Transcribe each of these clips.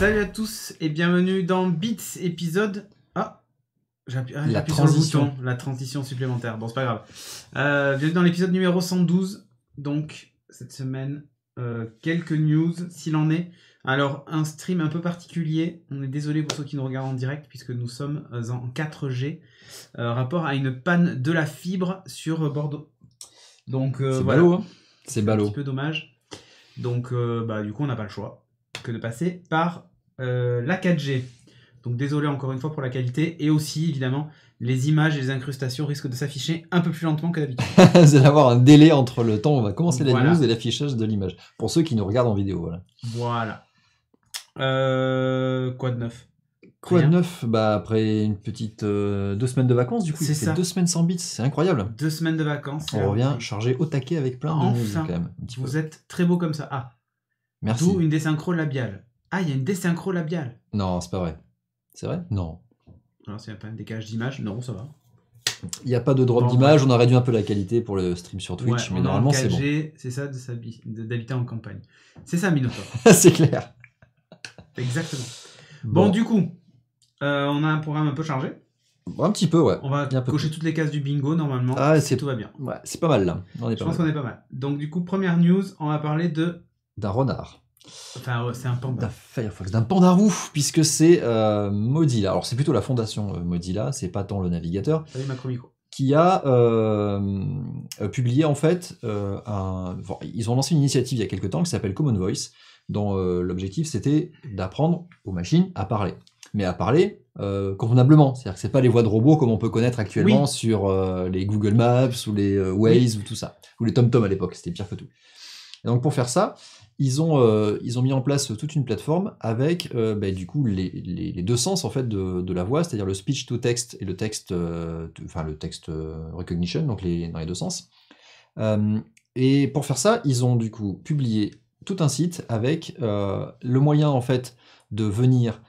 Salut à tous et bienvenue dans Beats épisode... J'appuie sur le bouton, la transition supplémentaire, bon c'est pas grave. Bienvenue dans l'épisode numéro 112, donc cette semaine, quelques news s'il en est. Alors un stream un peu particulier, on est désolé pour ceux qui nous regardent en direct puisque nous sommes en 4G, rapport à une panne de la fibre sur Bordeaux. Donc c'est voilà, ballot, hein. C'est ballot. Un petit peu dommage. Donc du coup on n'a pas le choix que de passer par la 4G. Donc désolé encore une fois pour la qualité, et aussi évidemment les images et les incrustations risquent de s'afficher un peu plus lentement que d'habitude. Vous allez avoir un délai entre le temps où on va commencer la Voilà. news et l'affichage de l'image, pour ceux qui nous regardent en vidéo. Voilà. Quoi de neuf? Quoi de Rien. neuf? Bah après une petite 2 semaines de vacances, du coup, C'est c'est ça. 2 semaines sans bits, c'est incroyable. 2 semaines de vacances. On revient chargé au taquet avec plein de news Enfin, quand même. Un petit vous peu. êtes très beau comme ça. Ah, Merci. d'où une désynchro labiale. Ah, il y a une désynchro labiale. Non, c'est pas vrai. C'est vrai? Non. Alors s'il n'y a pas un décalage d'image, non, ça va. Il n'y a pas de drop Bon, d'image, on a réduit un peu la qualité pour le stream sur Twitch, Ouais, mais on est en normalement c'est bon. 4G, c'est ça d'habiter en campagne. C'est ça, Minotaur. C'est clair. Exactement. Bon, du coup, on a un programme un peu chargé. Un petit peu, ouais. On va cocher toutes les cases du bingo normalement. Ah, tout va bien. Ouais, c'est pas mal là. Je pense qu'on est pas mal. Donc du coup, première news, on va parler d'un renard. Enfin, c'est un panda. D'un Firefox, d'un pandarou, puisque c'est Mozilla. Alors c'est plutôt la fondation Mozilla, c'est pas tant le navigateur. Salut Macromico. Qui a publié en fait ils ont lancé une initiative il y a quelques temps qui s'appelle Common Voice, dont l'objectif c'était d'apprendre aux machines à parler. Mais à parler convenablement, c'est-à-dire que c'est pas les voix de robots comme on peut connaître actuellement sur les Google Maps ou les Waze ou tout ça, ou les TomTom à l'époque, c'était pire que tout. Et donc pour faire ça, ils ont mis en place toute une plateforme avec du coup les deux sens en fait de la voix, c'est-à-dire le speech to text et le text, le text recognition, donc dans les deux sens. Et pour faire ça, ils ont du coup publié tout un site avec le moyen en fait de venir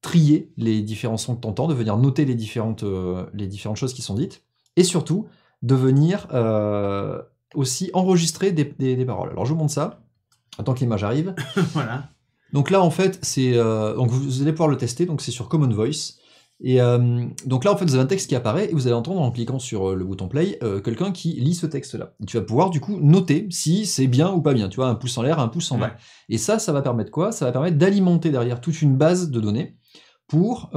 trier les différents sons que tu entends, de venir noter les différentes choses qui sont dites, et surtout de venir aussi enregistrer des paroles. Alors je vous montre ça. Attends que l'image arrive. Voilà. Donc là, en fait, donc vous allez pouvoir le tester. Donc c'est sur Common Voice. Et donc là, en fait, vous avez un texte qui apparaît et vous allez entendre en cliquant sur le bouton play quelqu'un qui lit ce texte-là. Et tu vas pouvoir du coup noter si c'est bien ou pas bien. Tu vois, un pouce en l'air, un pouce en bas. Et ça va permettre quoi? Ça va permettre d'alimenter derrière toute une base de données pour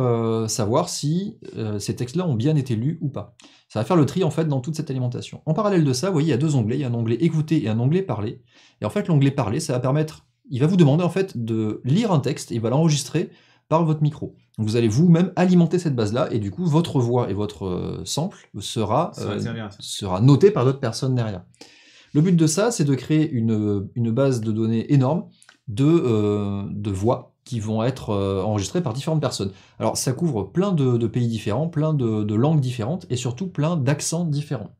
savoir si ces textes-là ont bien été lus ou pas. Ça va faire le tri en fait dans toute cette alimentation. En parallèle de ça, vous voyez, il y a deux onglets. Il y a un onglet écouter et un onglet parler. Et en fait, l'onglet parler, ça va permettre, il va vous demander en fait de lire un texte et il va l'enregistrer par votre micro. Donc vous allez vous-même alimenter cette base-là et du coup, votre voix et votre sample sera noté par d'autres personnes derrière. Le but de ça, c'est de créer une base de données énorme de voix qui vont être enregistrées par différentes personnes. Alors ça couvre plein de pays différents, plein de langues différentes et surtout plein d'accents différents.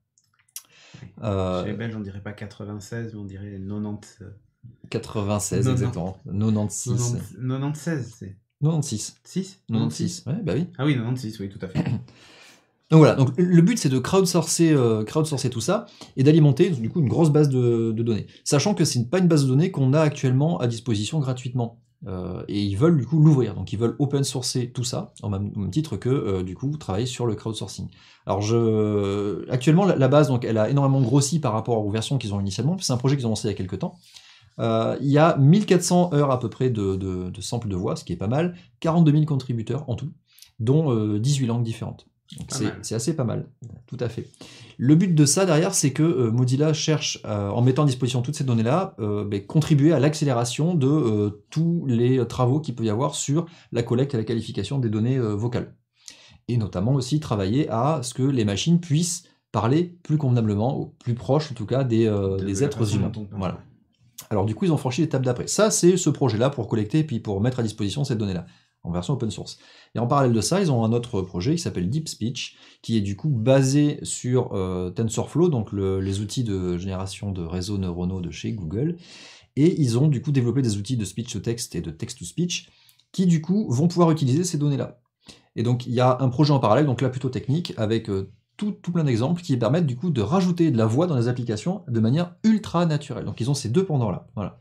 Chez les Belges, on dirait pas 96, mais on dirait 90. 96, exactement. 96. 96, c'est... 96. 6 96, ouais, bah oui. Ah oui, 96, oui, tout à fait. Donc voilà, donc le but c'est de crowdsourcer tout ça et d'alimenter du coup une grosse base de données. Sachant que c'est pas une base de données qu'on a actuellement à disposition gratuitement. Et ils veulent du coup l'ouvrir, donc ils veulent open sourcer tout ça, au même titre que du coup travailler sur le crowdsourcing. Alors actuellement la base donc elle a énormément grossi par rapport aux versions qu'ils ont initialement, c'est un projet qu'ils ont lancé il y a quelques temps. Il y a 1400 heures à peu près de samples de voix, ce qui est pas mal, 42 000 contributeurs en tout, dont 18 langues différentes. C'est assez pas mal, tout à fait. Le but de ça derrière, c'est que Mozilla cherche, en mettant à disposition toutes ces données-là, contribuer à l'accélération de tous les travaux qu'il peut y avoir sur la collecte et la qualification des données vocales. Et notamment aussi travailler à ce que les machines puissent parler plus convenablement, ou plus proche en tout cas des êtres humains. Voilà. Alors du coup, ils ont franchi l'étape d'après. Ça, c'est ce projet-là pour collecter et puis pour mettre à disposition cette donnée-là, en version open source. Et en parallèle de ça, ils ont un autre projet qui s'appelle Deep Speech, qui est du coup basé sur TensorFlow, donc les outils de génération de réseaux neuronaux de chez Google. Et ils ont du coup développé des outils de speech to text et de text to speech, qui du coup vont pouvoir utiliser ces données-là. Et donc il y a un projet en parallèle, donc là plutôt technique, avec tout plein d'exemples qui permettent du coup de rajouter de la voix dans les applications de manière ultra naturelle. Donc ils ont ces deux pendants là. Voilà.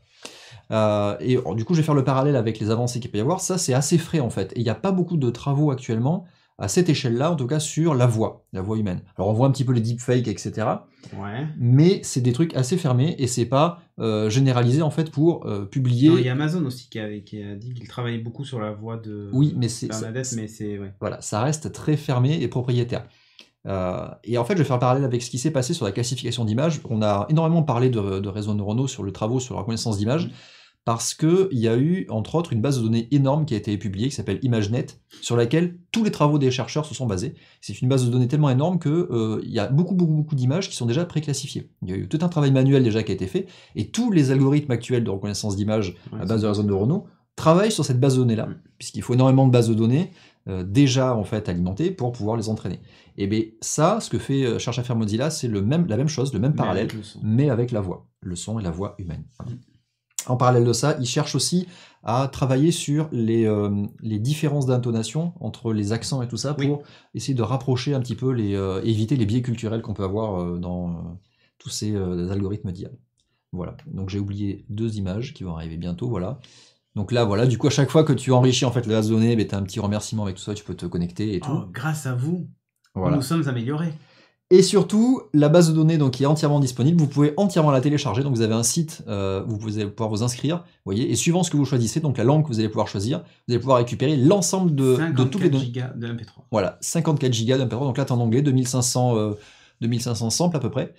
Et du coup, je vais faire le parallèle avec les avancées qu'il peut y avoir. Ça, c'est assez frais en fait. Et il n'y a pas beaucoup de travaux actuellement, à cette échelle-là, en tout cas, sur la voix humaine. Alors, on voit un petit peu les deepfakes, etc. Ouais. Mais c'est des trucs assez fermés et c'est pas généralisé en fait pour publier. Non, il y a Amazon aussi qui a dit qu'il travaillait beaucoup sur la voix de Bernadette, mais c'est ouais. Voilà, ça reste très fermé et propriétaire. Et en fait, je vais faire un parallèle avec ce qui s'est passé sur la classification d'images. On a énormément parlé de réseaux neuronaux sur le travaux sur la reconnaissance d'images, parce qu'il y a eu, entre autres, une base de données énorme qui a été publiée, qui s'appelle ImageNet, sur laquelle tous les travaux des chercheurs se sont basés. C'est une base de données tellement énorme qu'il y a beaucoup d'images qui sont déjà préclassifiées. Il y a eu tout un travail manuel déjà qui a été fait, et tous les algorithmes actuels de reconnaissance d'images à base de réseaux neuronaux travaillent sur cette base de données-là, puisqu'il faut énormément de bases de données déjà en fait alimentées pour pouvoir les entraîner. Et bien ça, ce que fait cherche à faire Mozilla, c'est la même chose, le même parallèle, mais avec la voix, le son et la voix humaine. Voilà. En parallèle de ça, il cherche aussi à travailler sur les différences d'intonation entre les accents et tout ça pour essayer de rapprocher un petit peu éviter les biais culturels qu'on peut avoir dans tous ces algorithmes d'IA. Voilà, donc j'ai oublié 2 images qui vont arriver bientôt, voilà. Donc là, voilà, du coup, à chaque fois que tu enrichis en fait la base de données, tu as un petit remerciement avec tout ça, tu peux te connecter et tout. Oh, grâce à vous, voilà. Nous sommes améliorés. Et surtout, la base de données donc, qui est entièrement disponible, vous pouvez entièrement la télécharger, donc vous avez un site, vous allez pouvoir vous inscrire, vous voyez, et suivant ce que vous choisissez, donc la langue que vous allez pouvoir choisir, vous allez pouvoir récupérer l'ensemble de toutes les données. 54 gigas de MP3. Voilà, 54 gigas de MP3, donc là tu es en anglais, 2500 samples à peu près,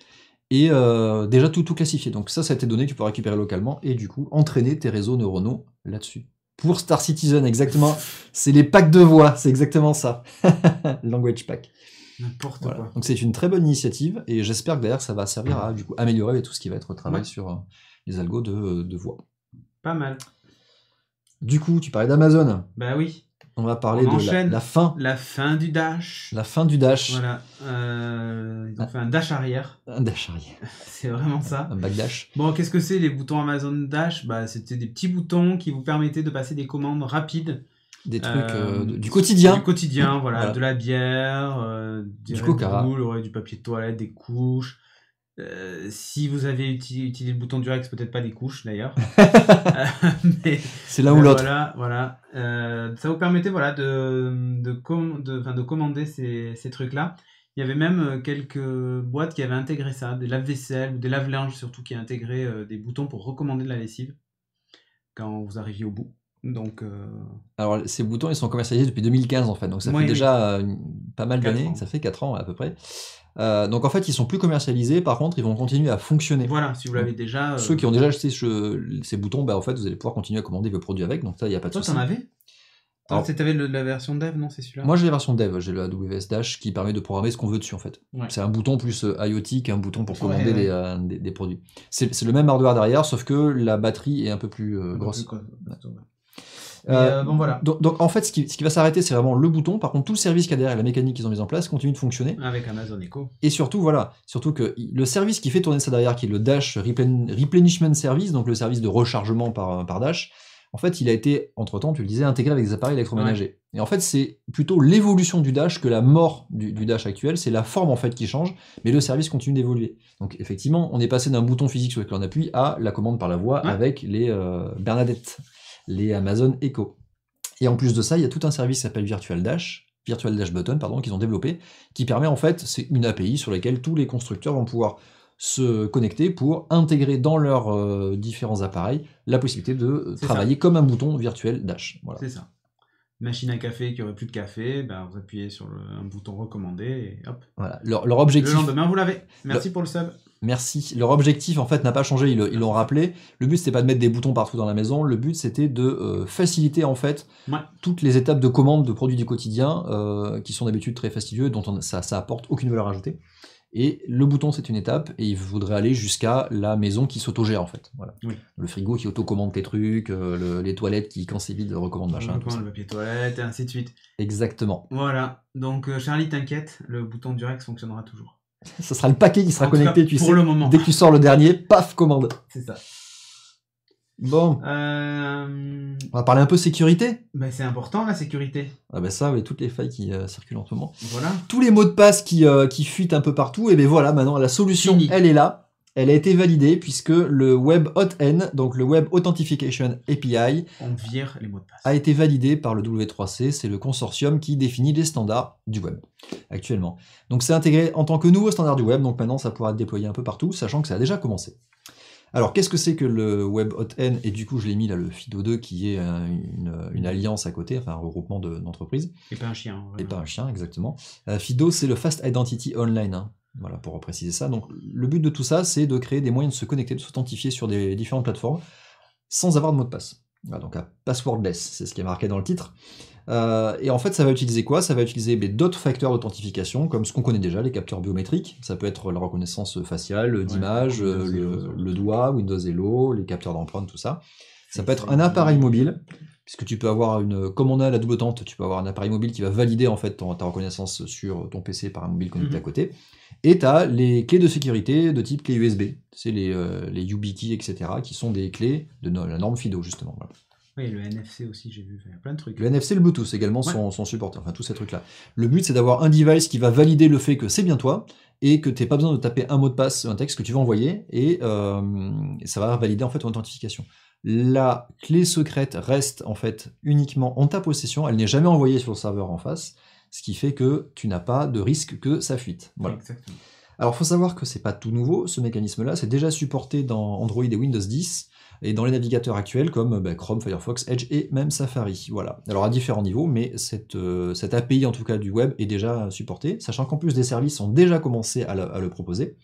et déjà tout classifié. Donc ça a été donné, tu peux récupérer localement, et du coup, entraîner tes réseaux neuronaux là-dessus. Pour Star Citizen, exactement, c'est les packs de voix, c'est exactement ça. Language pack. N'importe quoi. Donc c'est une très bonne initiative et j'espère que d'ailleurs ça va servir à du coup, améliorer tout ce qui va être travail sur les algos de voix. Pas mal. Du coup, tu parlais d'Amazon. Bah oui. On va parler de la fin. La fin du Dash. La fin du Dash. Voilà. Ils ont fait un Dash arrière. Un Dash arrière. C'est vraiment ça. Un backdash. Bon, qu'est-ce que c'est les boutons Amazon Dash? Bah, c'était des petits boutons qui vous permettaient de passer des commandes rapides. Des trucs du quotidien. Du quotidien, voilà. De la bière, du Coca. Du papier de toilette, des couches. Si vous avez utilisé le bouton Durex, peut-être pas des couches d'ailleurs. Mais c'est l'un ou l'autre. Voilà. Ça vous permettait de commander ces trucs-là. Il y avait même quelques boîtes qui avaient intégré ça, des lave-vaisselle ou des lave-linge surtout qui intégraient des boutons pour recommander de la lessive quand vous arriviez au bout. Donc, alors ces boutons ils sont commercialisés depuis 2015 en fait, donc ça fait déjà pas mal d'années, ça fait 4 ans à peu près. Donc en fait ils sont plus commercialisés, par contre ils vont continuer à fonctionner. Voilà, si vous l'avez déjà. Ceux qui ont déjà acheté ces boutons, en fait vous allez pouvoir continuer à commander vos produits avec, donc ça il n'y a pas de souci. Toi t'en avais? T'avais la version dev, non, c'est celui-là? Moi j'ai la version dev, j'ai le AWS Dash qui permet de programmer ce qu'on veut dessus en fait. Ouais. C'est un bouton plus IoT qu'un bouton pour commander des produits. C'est le même hardware derrière, sauf que la batterie est un peu plus grosse. Bon, voilà. Donc en fait ce qui va s'arrêter c'est vraiment le bouton, par contre tout le service qu'il y a derrière et la mécanique qu'ils ont mis en place continue de fonctionner. Avec Amazon Echo. Et surtout que le service qui fait tourner ça derrière, qui est le Dash Replenishment Service, donc le service de rechargement par Dash, en fait il a été entre-temps, tu le disais, intégré avec des appareils électroménagers. Ouais. Et en fait c'est plutôt l'évolution du Dash que la mort du Dash actuel, c'est la forme en fait qui change, mais le service continue d'évoluer. Donc effectivement on est passé d'un bouton physique sur lequel on appuie à la commande par la voix avec les Bernadette, les Amazon Echo. Et en plus de ça, il y a tout un service qui s'appelle Virtual Dash Button, qu'ils ont développé, qui permet en fait, c'est une API sur laquelle tous les constructeurs vont pouvoir se connecter pour intégrer dans leurs différents appareils la possibilité de travailler comme un bouton virtuel Dash. Voilà. C'est ça. Machine à café qui aurait plus de café, vous appuyez sur un bouton recommandé et hop. Voilà. Leur objectif. Le lendemain, vous l'avez. Merci pour le sub. Merci. Leur objectif, en fait, n'a pas changé, ils l'ont rappelé. Le but, c'était pas de mettre des boutons partout dans la maison. Le but, c'était de faciliter, en fait, toutes les étapes de commande de produits du quotidien, qui sont d'habitude très fastidieux, dont ça apporte aucune valeur ajoutée. Et le bouton, c'est une étape, et il voudrait aller jusqu'à la maison qui s'autogère, en fait. Voilà. Oui. Le frigo qui autocommande tes trucs, les toilettes qui, quand c'est vide, recommande machin. Le papier toilette, et ainsi de suite. Exactement. Voilà. Donc, Charlie, t'inquiète, le bouton Durex fonctionnera toujours. Ça sera le paquet qui sera connecté, tu sais. Le moment. Dès que tu sors le dernier, paf, commande. C'est ça. Bon. On va parler un peu sécurité. C'est important la sécurité. Ah ça, oui, toutes les failles qui circulent en ce moment. Voilà. Tous les mots de passe qui fuitent un peu partout, et voilà, maintenant la solution, elle est là. elle a été validée puisque le WebAuthn, donc le Web Authentication API, on vire les mots de passe, a été validé par le W3C, c'est le consortium qui définit les standards du web actuellement. Donc c'est intégré en tant que nouveau standard du web, donc maintenant ça pourra être déployé un peu partout, sachant que ça a déjà commencé. Alors qu'est-ce que c'est que le WebAuthn? Et du coup je l'ai mis là, le FIDO2 qui est une alliance à côté, enfin un regroupement d'entreprises. Et pas un chien. Et pas un chien, exactement. FIDO c'est le Fast Identity Online, hein. Voilà, pour préciser ça. Donc le but de tout ça, c'est de créer des moyens de se connecter, de s'authentifier sur des différentes plateformes, sans avoir de mot de passe. Voilà, donc un passwordless, c'est ce qui est marqué dans le titre. Et en fait, ça va utiliser quoi? Ça va utiliser d'autres facteurs d'authentification, comme ce qu'on connaît déjà, les capteurs biométriques. Ça peut être la reconnaissance faciale, d'image, le doigt, Windows Hello, les capteurs d'empreinte, tout ça. Ça peut être un appareil mobile, puisque tu peux avoir comme on a la double tente, tu peux avoir un appareil mobile qui va valider en fait ta reconnaissance sur ton PC par un mobile connecté à côté. Et tu as les clés de sécurité de type clé USB. C'est les YubiKey, etc., qui sont des clés de la norme FIDO, justement. Voilà. Oui, le NFC aussi, j'ai vu, il y a plein de trucs. Le NFC et le Bluetooth également sont supportés, enfin tous ces trucs-là. Le but, c'est d'avoir un device qui va valider le fait que c'est bien toi, et que tu n'aies pas besoin de taper un mot de passe, un texte que tu vas envoyer, et ça va valider en fait ton authentification. La clé secrète reste en fait uniquement en ta possession, elle n'est jamais envoyée sur le serveur en face, ce qui fait que tu n'as pas de risque que ça fuite. Voilà. Exactement. Alors il faut savoir que c'est pas tout nouveau, ce mécanisme-là, c'est déjà supporté dans Android et Windows 10, et dans les navigateurs actuels comme Chrome, Firefox, Edge et même Safari. Voilà. Alors à différents niveaux, mais cette API en tout cas du web est déjà supportée, sachant qu'en plus des services ont déjà commencé à le proposer,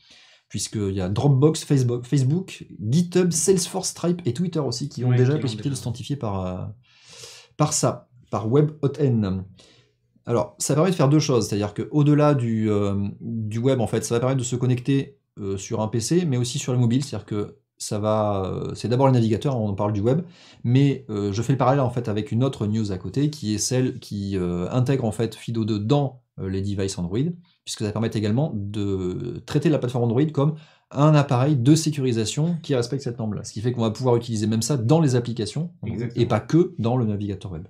puisqu'il y a Dropbox, Facebook, GitHub, Salesforce, Stripe et Twitter aussi qui ont déjà la possibilité de s'identifier par WebAuthn. Alors, ça permet de faire deux choses, c'est-à-dire qu'au-delà du web, en fait, ça va permettre de se connecter sur un PC, mais aussi sur le mobile, c'est-à-dire que c'est d'abord le navigateur, on parle du web, mais je fais le parallèle en fait avec une autre news à côté, qui est celle qui intègre en fait FIDO2 dans les devices Android, puisque ça permet également de traiter la plateforme Android comme un appareil de sécurisation qui respecte cette norme-là, ce qui fait qu'on va pouvoir utiliser même ça dans les applications, et pas que dans le navigateur web.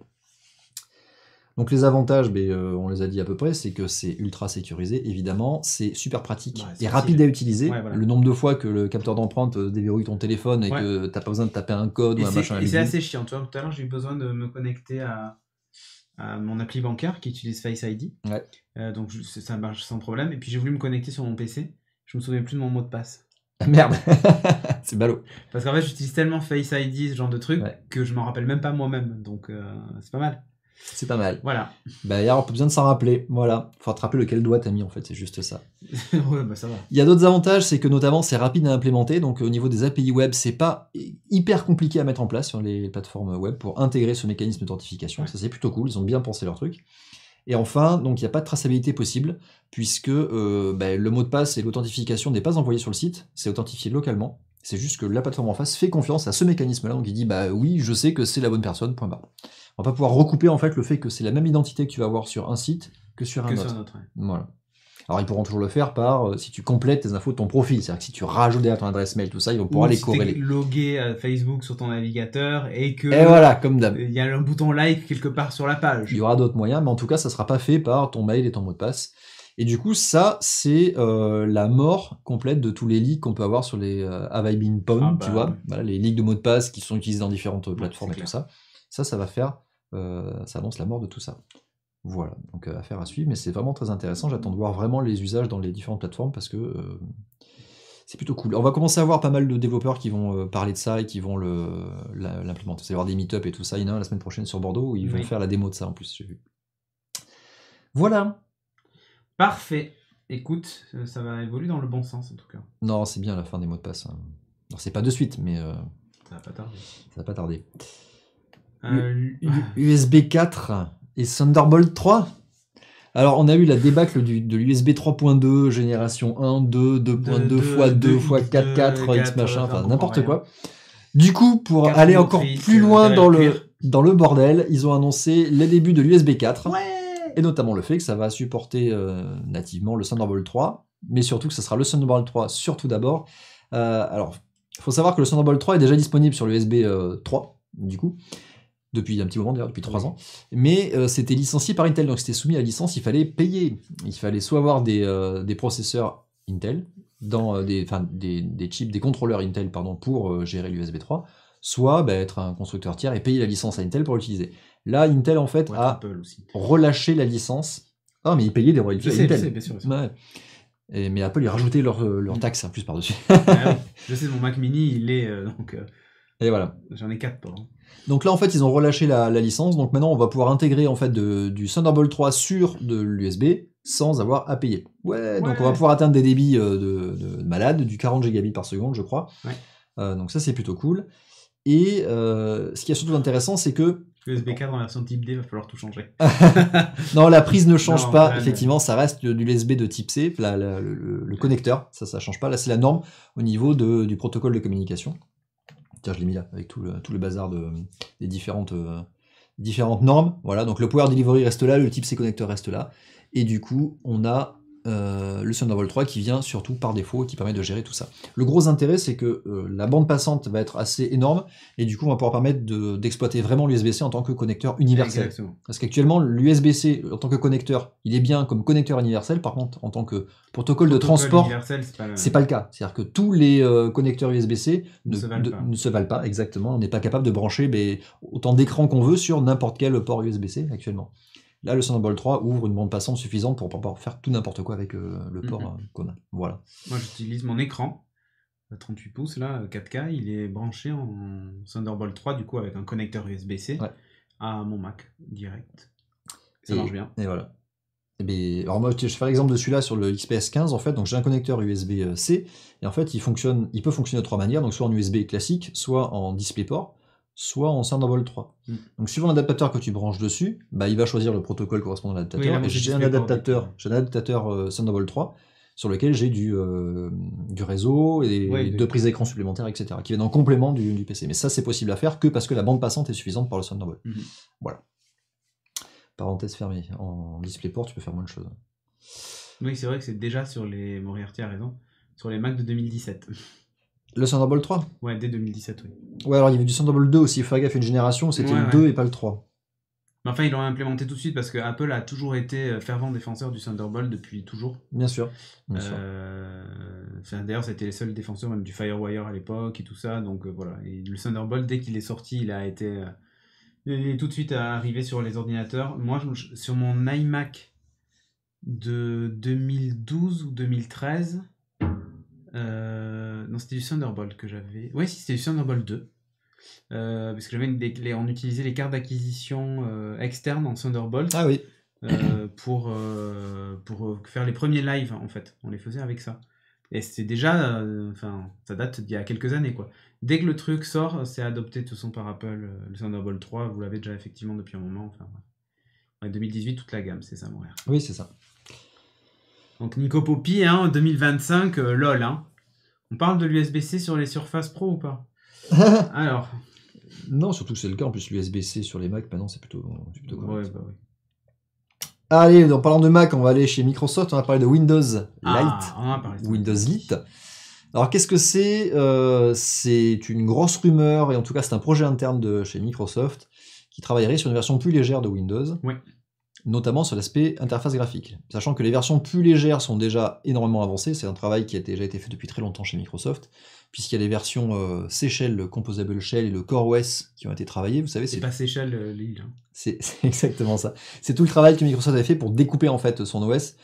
Donc les avantages, on les a dit à peu près, c'est que c'est ultra sécurisé, évidemment, c'est super pratique et rapide à utiliser. Ouais, voilà. Le nombre de fois que le capteur d'empreinte déverrouille ton téléphone et que t'as pas besoin de taper un code ou un machin. Et c'est assez chiant, tu vois, tout à l'heure j'ai eu besoin de me connecter à mon appli bancaire qui utilise Face ID, donc ça marche sans problème, et puis j'ai voulu me connecter sur mon PC, je me souviens plus de mon mot de passe. Merde. C'est ballot. Parce qu'en fait j'utilise tellement Face ID, ce genre de truc, que je m'en rappelle même pas moi-même, donc c'est pas mal. C'est pas mal. Voilà. Hier, on a pas besoin de s'en rappeler. Voilà. Faut te rappeler lequel doigt t'as mis, en fait. C'est juste ça. Ouais, ça va. Il y a d'autres avantages, c'est que notamment, c'est rapide à implémenter. Donc, au niveau des API web, c'est pas hyper compliqué à mettre en place sur les plateformes web pour intégrer ce mécanisme d'authentification. Ça, c'est plutôt cool. Ils ont bien pensé leur truc. Et enfin, donc, il n'y a pas de traçabilité possible, puisque le mot de passe et l'authentification n'est pas envoyé sur le site. C'est authentifié localement. C'est juste que la plateforme en face fait confiance à ce mécanisme-là. Donc, il dit, oui, je sais que c'est la bonne personne, point barre. On va pas pouvoir recouper en fait le fait que c'est la même identité que tu vas avoir sur un site que sur un autre. Voilà. Alors ils pourront toujours le faire par si tu complètes tes infos de ton profil, c'est-à-dire que si tu rajoutes derrière ton adresse mail, tout ça, ils vont pouvoir les corréler. Si tu es logué à Facebook sur ton navigateur et que voilà, comme d'hab. Il y a un bouton like quelque part sur la page. Il y aura d'autres moyens, mais en tout cas ça sera pas fait par ton mail et ton mot de passe. Et du coup ça c'est la mort complète de tous les leaks qu'on peut avoir sur les Have I Been Pwned, tu vois, voilà, les leaks de mots de passe qui sont utilisés dans différentes plateformes et tout ça. Ça va faire, ça annonce la mort de tout ça. Voilà, donc affaire à suivre, mais c'est vraiment très intéressant. J'attends de voir vraiment les usages dans les différentes plateformes parce que c'est plutôt cool. On va commencer à voir pas mal de développeurs qui vont parler de ça et qui vont l'implémenter. Il va y avoir des meet-up et tout ça. Il y en a un la semaine prochaine sur Bordeaux où ils vont faire la démo de ça en plus, j'ai vu. Voilà. Parfait. Écoute, ça va évoluer dans le bon sens en tout cas. Non, c'est bien la fin des mots de passe. Alors c'est pas de suite, mais ça va pas tarder. Ça va pas tarder. USB 4 et Thunderbolt 3. Alors on a eu la débâcle de l'USB 3.2 génération 1, 2, 2.2 x 2 x 4, 4, X machin, enfin n'importe quoi. Du coup, pour aller encore plus loin dans le bordel, ils ont annoncé les débuts de l'USB 4. Et notamment le fait que ça va supporter nativement le Thunderbolt 3, mais surtout que ça sera le Thunderbolt 3 surtout d'abord. Alors, il faut savoir que le Thunderbolt 3 est déjà disponible sur l'USB 3, du coup, depuis un petit moment d'ailleurs, depuis 3 ans, mais c'était licencié par Intel, donc c'était soumis à licence, il fallait payer. Il fallait soit avoir des processeurs Intel, dans des chips, des contrôleurs Intel pardon, pour gérer l'USB 3, soit être un constructeur tiers et payer la licence à Intel pour l'utiliser. Là, Intel en fait a relâché la licence. Ah, mais ils payaient des royalties à Intel. Bien sûr. Ouais. Mais Apple, ils rajoutaient leur taxe en plus par-dessus. Oui. Je sais, mon Mac mini, il est et voilà. J'en ai 4 pour. Donc là, en fait, ils ont relâché la licence. Donc maintenant, on va pouvoir intégrer en fait du Thunderbolt 3 sur de l'USB sans avoir à payer. Ouais, donc on va pouvoir atteindre des débits de malade, du 40 gigabits par seconde, je crois. Ouais. Donc ça, c'est plutôt cool. Et ce qui est surtout intéressant, c'est que USB 4 en version type D, il va falloir tout changer. Non, la prise ne change pas. Effectivement, ça reste de l'USB de type C, le connecteur, ça change pas. Là, c'est la norme au niveau du protocole de communication. Tiens, je l'ai mis là, avec tout le bazar des différentes normes. Voilà, donc le Power Delivery reste là, le type C connecteur reste là. Et du coup, on a le Thunderbolt 3 qui vient surtout par défaut et qui permet de gérer tout ça. Le gros intérêt, c'est que la bande passante va être assez énorme et du coup, on va pouvoir permettre d'exploiter vraiment l'USB-C en tant que connecteur universel. Exactement. Parce qu'actuellement, l'USB-C en tant que connecteur, il est bien comme connecteur universel. Par contre, en tant que protocole de transport, c'est pas le cas. C'est-à-dire que tous les connecteurs USB-C ne se valent pas. Exactement. On n'est pas capable de brancher autant d'écrans qu'on veut sur n'importe quel port USB-C actuellement. Là, le Thunderbolt 3 ouvre une bande passante suffisante pour pouvoir faire tout n'importe quoi avec le port qu'on a. Voilà. Moi, j'utilise mon écran, 38 pouces, là, 4K, il est branché en Thunderbolt 3, du coup, avec un connecteur USB-C à mon Mac, direct. Ça marche bien. Et voilà. Alors moi, je fais l'exemple de celui-là sur le XPS 15, en fait, donc j'ai un connecteur USB-C, et en fait, il peut fonctionner de trois manières, donc soit en USB classique, soit en DisplayPort, soit en Thunderbolt 3. Donc suivant l'adaptateur que tu branches dessus, il va choisir le protocole correspondant à l'adaptateur. Oui, et j'ai un adaptateur Thunderbolt 3 sur lequel j'ai du réseau et deux prises d'écran supplémentaires, etc. qui viennent en complément du PC. Mais ça, c'est possible à faire que parce que la bande passante est suffisante par le Thunderbolt. Voilà. Parenthèse fermée. En DisplayPort, tu peux faire moins de choses. Oui, c'est vrai que c'est déjà sur les... Moriarty a raison. Sur les Mac de 2017. Le Thunderbolt 3 ? Ouais, dès 2017, oui. Ouais, alors il y avait du Thunderbolt 2 aussi, il faut faire gaffe, une génération, c'était le 2 et pas le 3. Mais enfin, ils l'ont implémenté tout de suite parce que Apple a toujours été fervent défenseur du Thunderbolt depuis toujours. Bien sûr. D'ailleurs, c'était les seuls défenseurs même du FireWire à l'époque et tout ça. Donc voilà. Et le Thunderbolt, dès qu'il est sorti, il est tout de suite arrivé sur les ordinateurs. Moi, sur mon iMac de 2012 ou 2013... non, c'était du Thunderbolt que j'avais. Ouais, si, c'était du Thunderbolt 2. Parce que on utilisait les cartes d'acquisition externes en Thunderbolt. Ah oui. Pour faire les premiers lives, en fait. On les faisait avec ça. Et c'était déjà... ça date d'il y a quelques années, quoi. Dès que le truc sort, c'est adopté de toute façon par Apple. Le Thunderbolt 3, vous l'avez déjà effectivement depuis un moment. En 2018, toute la gamme, c'est ça, Montréal. Oui, c'est ça. Donc Nico Poppy, 2025, lol. On parle de l'USB-C sur les Surface Pro ou pas? Alors. Non, surtout que c'est le cas. En plus, l'USB-C sur les Mac, maintenant, c'est plutôt correct. Ouais, oui. Allez, en parlant de Mac, on va aller chez Microsoft. On va parler de Windows Lite. On a parlé de Windows Lite. Alors, qu'est-ce que c'est? C'est une grosse rumeur, et en tout cas, c'est un projet interne de chez Microsoft qui travaillerait sur une version plus légère de Windows. Oui. Notamment sur l'aspect interface graphique. Sachant que les versions plus légères sont déjà énormément avancées, c'est un travail qui a déjà été fait depuis très longtemps chez Microsoft, puisqu'il y a les versions C-Shell, le Composable Shell et le CoreOS qui ont été travaillées, vous savez... C'est pas C-Shell l'île. C'est exactement ça. C'est tout le travail que Microsoft avait fait pour découper en fait son OS,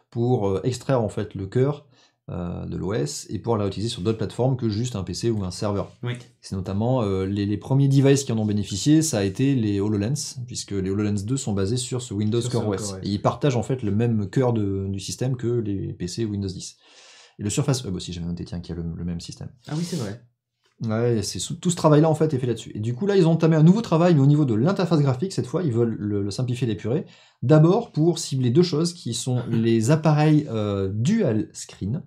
pour extraire en fait le cœur de l'OS et pouvoir la utiliser sur d'autres plateformes que juste un PC ou un serveur. Oui. C'est notamment les premiers devices qui en ont bénéficié, ça a été les HoloLens, puisque les HoloLens 2 sont basés sur ce Windows Core OS. Et ils partagent en fait le même cœur du système que les PC Windows 10. Et le Surface Hub aussi, j'avais noté qui a le même système. Ah oui, c'est vrai. Ouais, tout ce travail-là en fait est fait là-dessus. Et du coup là, ils ont entamé un nouveau travail, mais au niveau de l'interface graphique, cette fois, ils veulent le simplifier, l'épurer. D'abord pour cibler deux choses qui sont les appareils dual screen.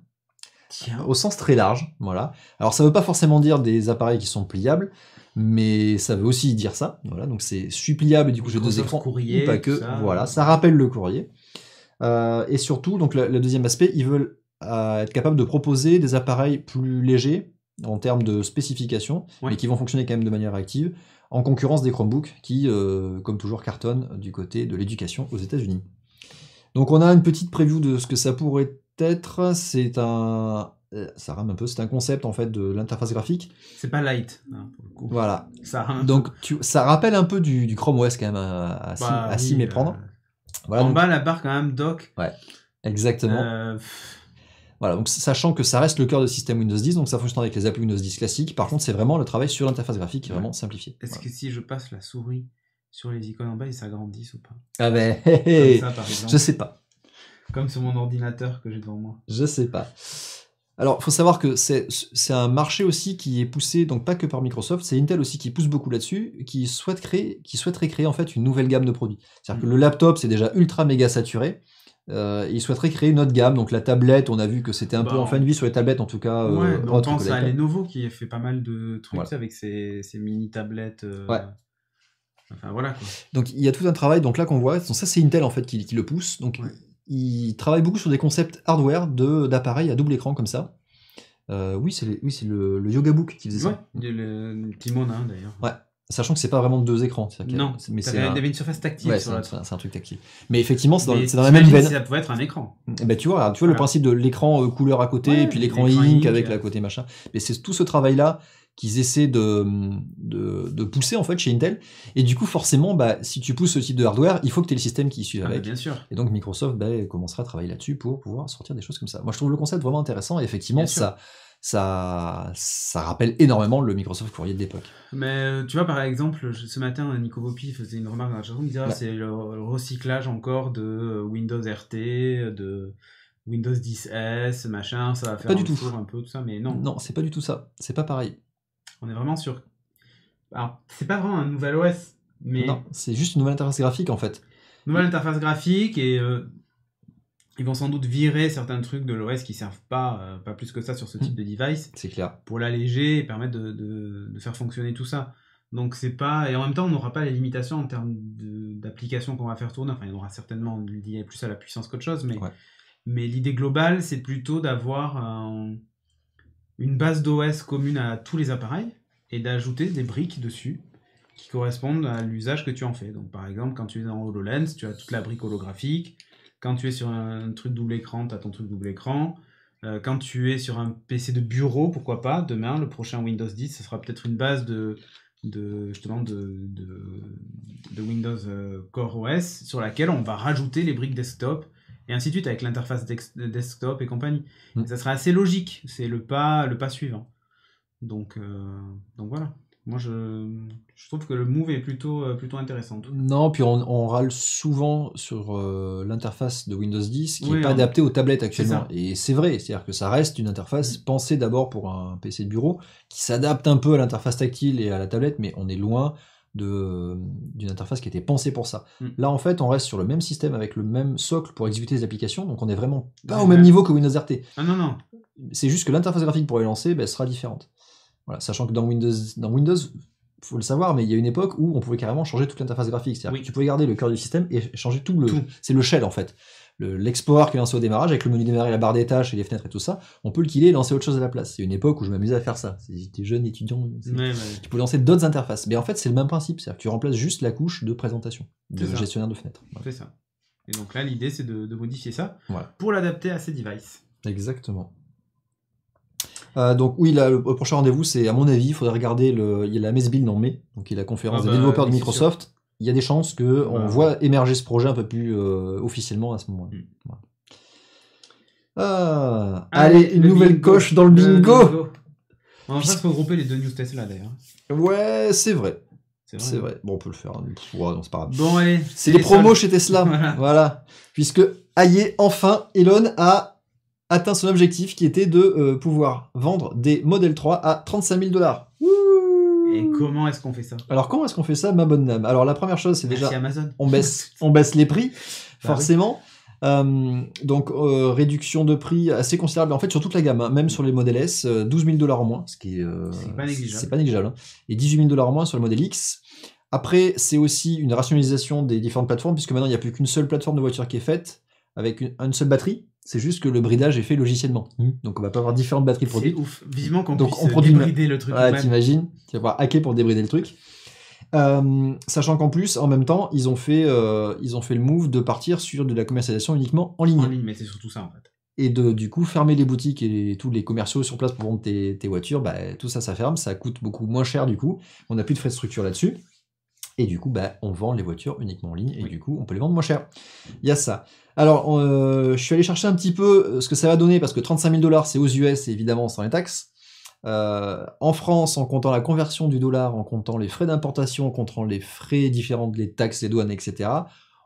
Tiens. Au sens très large, voilà. Alors ça veut pas forcément dire des appareils qui sont pliables, mais ça veut aussi dire ça, voilà. Donc c'est suis pliable, du coup j'ai deux écrans, courrier, ou pas que, ça. voilà, ça rappelle le courrier. Et surtout, donc le deuxième aspect, ils veulent être capables de proposer des appareils plus légers en termes de spécifications, mais qui vont fonctionner quand même de manière active, en concurrence des Chromebooks qui, comme toujours, cartonnent du côté de l'éducation aux États-Unis. Donc on a une petite preview de ce que ça pourrait être. C'est un ça rame un peu, c'est un concept en fait de l'interface graphique. C'est pas light, hein, pour le coup. Voilà. Ça rame. Donc ça rappelle un peu du Chrome OS quand même à s'y méprendre. Voilà, en bas, la barre quand même dock. Ouais, exactement. Voilà, donc sachant que ça reste le cœur de système Windows 10, donc ça fonctionne avec les applis Windows 10 classiques. Par contre, c'est vraiment le travail sur l'interface graphique qui est vraiment simplifié. Est-ce que si je passe la souris sur les icônes en bas, ils s'agrandissent ou pas? Ah ben, comme ça, par exemple. Je sais pas. Comme sur mon ordinateur que j'ai devant moi. Je sais pas. Alors, il faut savoir que c'est un marché aussi qui est poussé, donc pas que par Microsoft, c'est Intel aussi qui pousse beaucoup là-dessus, qui souhaiterait créer en fait une nouvelle gamme de produits. C'est-à-dire que le laptop, c'est déjà ultra méga saturé. Il souhaiterait créer une autre gamme, donc la tablette, on a vu que c'était un peu en fin de vie sur les tablettes, en tout cas. On pense à Lenovo qui a fait pas mal de trucs avec ses mini tablettes. Enfin voilà quoi. Donc il y a tout un travail, donc là qu'on voit, donc ça c'est Intel en fait qui le pousse, donc il travaille beaucoup sur des concepts hardware d'appareils à double écran comme ça. Oui, c'est le Yogabook qui faisait ça. Le petit Monin d'ailleurs. Ouais. Sachant que c'est pas vraiment 2 écrans. Non, mais il y avait une surface tactile. Ouais, c'est un truc tactile. Mais effectivement, c'est dans la même veine. Ça pouvait être un écran. Bah, tu vois le principe de l'écran couleur à côté, et puis l'écran ink avec la côté machin. Mais c'est tout ce travail-là qu'ils essaient de pousser en fait chez Intel. Et du coup, forcément, si tu pousses ce type de hardware, il faut que tu aies le système qui suive avec. Bien sûr. Et donc Microsoft commencera à travailler là-dessus pour pouvoir sortir des choses comme ça. Moi, je trouve le concept vraiment intéressant. Et effectivement, ça rappelle énormément le Microsoft Courrier de l'époque. Mais tu vois, par exemple, ce matin, Nico Bopi faisait une remarque dans la chanson, il disait c'est le recyclage encore de Windows RT, de Windows 10S, machin, ça va faire un peu tout ça, mais non. Non, c'est pas du tout ça, c'est pas pareil. On est vraiment sur... Alors, c'est pas vraiment un nouvel OS, mais... Non, c'est juste une nouvelle interface graphique en fait. Nouvelle interface graphique et... Ils vont sans doute virer certains trucs de l'OS qui servent pas plus que ça sur ce type de device. C'est clair. Pour l'alléger et permettre de faire fonctionner tout ça. Donc c'est pas... Et en même temps, on n'aura pas les limitations en termes d'applications qu'on va faire tourner. Enfin, il y en aura certainement lié plus à la puissance qu'autre chose, mais l'idée globale, c'est plutôt d'avoir une base d'OS commune à tous les appareils et d'ajouter des briques dessus qui correspondent à l'usage que tu en fais. Donc par exemple, quand tu es dans HoloLens, tu as toute la brique holographique. Quand tu es sur un truc double écran, tu as ton truc double écran. Quand tu es sur un PC de bureau, pourquoi pas, demain, le prochain Windows 10, ce sera peut-être une base de Windows Core OS sur laquelle on va rajouter les briques desktop et ainsi de suite avec l'interface desktop et compagnie. Et ça sera assez logique, c'est le pas suivant. Donc voilà. Moi, je trouve que le move est plutôt intéressant. Non, puis on râle souvent sur l'interface de Windows 10 qui n'est pas adaptée aux tablettes actuellement. Et c'est vrai, c'est-à-dire que ça reste une interface pensée d'abord pour un PC de bureau qui s'adapte un peu à l'interface tactile et à la tablette, mais on est loin d'une interface qui était pensée pour ça. Là, en fait, on reste sur le même système avec le même socle pour exécuter les applications, donc on est vraiment pas au même niveau que Windows RT. Ah non. C'est juste que l'interface graphique pour les lancer sera différente. Voilà, sachant que dans Windows, faut le savoir, mais il y a une époque où on pouvait carrément changer toute l'interface graphique. C'est-à-dire que tu pouvais garder le cœur du système et changer tout. C'est le shell en fait. L'explorer qui est lancé au démarrage, avec le menu démarrer, la barre des tâches et les fenêtres et tout ça, on peut le killer et lancer autre chose à la place. C'est une époque où je m'amusais à faire ça. J'étais jeune étudiant, tu peux lancer d'autres interfaces. Mais en fait, c'est le même principe. C'est-à-dire que tu remplaces juste la couche de présentation, de gestionnaire de fenêtres. Voilà. C'est ça. Et donc là, l'idée, c'est de modifier ça pour l'adapter à ces devices. Exactement. Donc oui, là, le prochain rendez-vous, c'est à mon avis, il faudrait regarder il y a la Messbuild en mai, donc il y a la conférence des développeurs de Microsoft. Il y a des chances qu'on voit émerger ce projet un peu plus officiellement à ce moment-là. Voilà. Allez, une nouvelle coche dans le bingo. On va presque regrouper les deux news Tesla d'ailleurs. Ouais, c'est vrai. C'est vrai. Bon, on peut le faire. Non, c'est pas grave. Bon, allez. C'est les promos chez Tesla. Voilà. Puisque, enfin, Elon a atteint son objectif qui était de pouvoir vendre des Model 3 à 35 000 $. Et comment est-ce qu'on fait ça? Alors comment est-ce qu'on fait ça, ma bonne dame? Alors la première chose, c'est déjà Amazon. on baisse les prix, forcément. Donc réduction de prix assez considérable en fait sur toute la gamme, même sur les Model S, 12 000 $ en moins, ce qui est c'est pas négligeable. Hein. Et 18 000 $ en moins sur le Model X. Après, c'est aussi une rationalisation des différentes plateformes, puisque maintenant il n'y a plus qu'une seule plateforme de voiture qui est faite avec une seule batterie. C'est juste que le bridage est fait logiciellement. Donc on va pas avoir différentes batteries produites. C'est ouf. Vivement qu'on puisse débrider le truc. Ouais, t'imagines, tu vas pouvoir hacker pour débrider le truc. Sachant qu'en plus, en même temps, ils ont fait le move de partir sur de la commercialisation uniquement en ligne. Mais c'est surtout ça en fait. et de du coup fermer les boutiques et tous les commerciaux sur place pour vendre tes voitures, tout ça ferme, ça coûte beaucoup moins cher du coup, on n'a plus de frais de structure là-dessus, et du coup on vend les voitures uniquement en ligne, et du coup on peut les vendre moins cher. Il y a ça. Alors je suis allé chercher un petit peu ce que ça va donner, parce que 35 000 $ c'est aux US, et évidemment sans les taxes. En France, en comptant la conversion du dollar, en comptant les frais d'importation, en comptant les frais différents, les taxes, les douanes, etc.,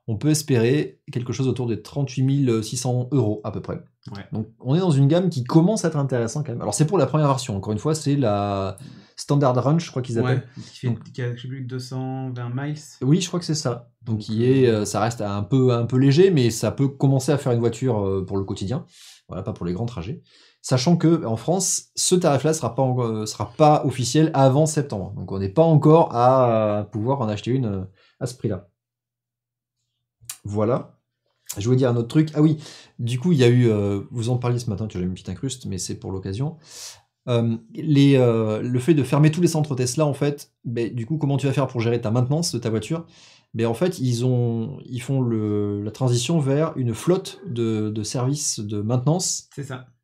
on peut espérer quelque chose autour de 38 600 € à peu près. Ouais. Donc on est dans une gamme qui commence à être intéressante quand même. Alors c'est pour la première version, encore une fois, c'est la Standard Range, je crois qu'ils appellent. Qui a, je sais plus, 220 miles. Oui, je crois que c'est ça. Donc ça reste un peu léger, mais ça peut commencer à faire une voiture pour le quotidien. Voilà, pas pour les grands trajets. Sachant que en France, ce tarif-là sera pas officiel avant septembre. Donc on n'est pas encore à pouvoir en acheter une à ce prix-là. Voilà. Je voulais dire un autre truc. Ah oui, du coup, il y a eu... vous en parliez ce matin, tu as eu une petite incruste, mais c'est pour l'occasion. Le fait de fermer tous les centres Tesla, en fait, du coup, comment tu vas faire pour gérer ta maintenance de ta voiture? En fait, ils font la transition vers une flotte de services de maintenance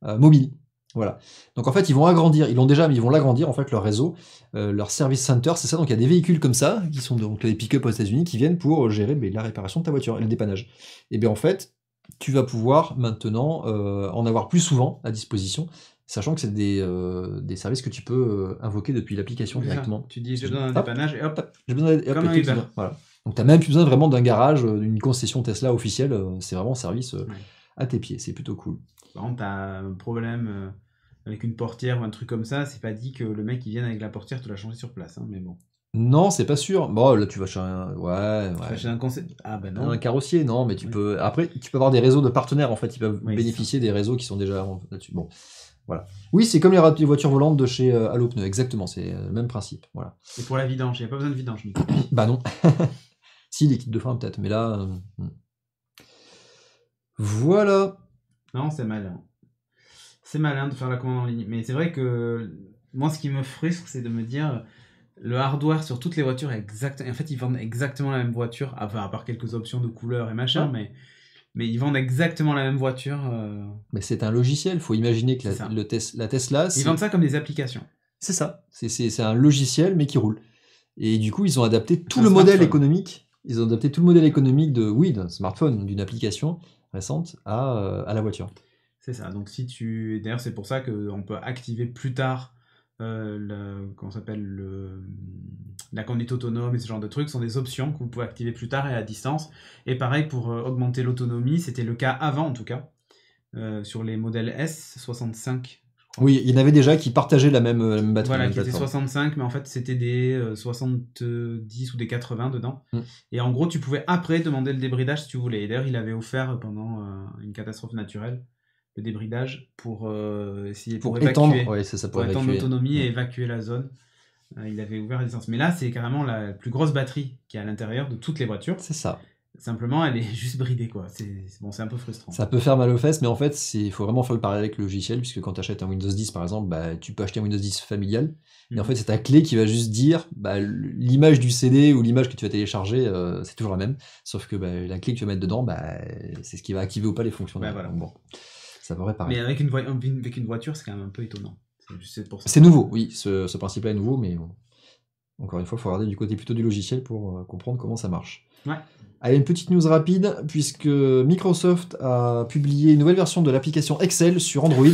mobile. Voilà. Donc en fait, ils vont agrandir, ils l'ont déjà, mais ils vont l'agrandir, en fait, leur réseau, leur service center, c'est ça. Donc il y a des véhicules comme ça, qui sont donc des pick-up aux États-Unis, qui viennent pour gérer la réparation de ta voiture et le dépannage. Et bien en fait, tu vas pouvoir maintenant en avoir plus souvent à disposition, sachant que c'est des services que tu peux invoquer depuis l'application directement. Tu dis j'ai besoin d'un dépannage et hop, j'ai besoin comme un Uber. Voilà. Donc tu n'as même plus besoin vraiment d'un garage, d'une concession Tesla officielle, c'est vraiment un service à tes pieds, c'est plutôt cool. Par contre, tu as un problème avec une portière ou un truc comme ça, c'est pas dit que le mec il vienne avec la portière te la changer sur place, hein, mais bon. Non, c'est pas sûr. Bon, là tu vas chez un... Ouais. Chez un non. Un carrossier, non, mais tu peux... Après, tu peux avoir des réseaux de partenaires, en fait, ils peuvent bénéficier des réseaux qui sont déjà là-dessus. Bon, voilà. Oui, c'est comme les voitures volantes de chez Allopneu, exactement, c'est le même principe, voilà. Et pour la vidange, il n'y a pas besoin de vidange, Nico. Bah non. Si, les kits de frein peut-être, mais là... Voilà. Non, c'est malin. C'est malin de faire la commande en ligne. Mais c'est vrai que moi, ce qui me frustre, c'est de me dire le hardware sur toutes les voitures est exact. En fait, ils vendent exactement la même voiture, enfin, à part quelques options de couleurs et machin, mais ils vendent exactement la même voiture. Mais c'est un logiciel. Il faut imaginer que la Tesla. Ils vendent ça comme des applications. C'est ça. C'est un logiciel, mais qui roule. Et du coup, ils ont adapté tout le modèle économique. Ils ont adapté tout le modèle économique d'un smartphone, d'une application récente à la voiture. C'est ça. Donc d'ailleurs, c'est pour ça qu'on peut activer plus tard la conduite autonome et ce genre de trucs. Ce sont des options que vous pouvez activer plus tard et à distance. Et pareil pour augmenter l'autonomie, c'était le cas avant en tout cas, sur les modèles S65. Oui, il y en avait déjà qui partageaient la même batterie. Voilà, qui étaient 65, mais en fait c'était des 70 ou des 80 dedans. Et en gros, tu pouvais après demander le débridage si tu voulais. Et d'ailleurs, il avait offert pendant une catastrophe naturelle le débridage pour essayer pour évacuer, pour étendre l'autonomie et évacuer la zone. Il avait ouvert la distance. Mais là, c'est carrément la plus grosse batterie qui est à l'intérieur de toutes les voitures. C'est ça. Simplement, elle est juste bridée, quoi. C'est un peu frustrant. Ça peut faire mal aux fesses, mais en fait, il faut vraiment faire le parallèle avec le logiciel, puisque quand tu achètes un Windows 10, par exemple, tu peux acheter un Windows 10 familial, et en fait, c'est ta clé qui va juste dire, l'image du CD ou l'image que tu vas télécharger, c'est toujours la même, sauf que la clé que tu vas mettre dedans, c'est ce qui va activer ou pas les fonctions. Voilà. Donc, bon, ça paraît pareil. Mais avec une voiture, c'est quand même un peu étonnant. C'est nouveau, oui, ce principe-là est nouveau, mais encore une fois, il faut regarder du côté plutôt du logiciel pour comprendre comment ça marche. Ouais. Allez, une petite news rapide, puisque Microsoft a publié une nouvelle version de l'application Excel sur Android,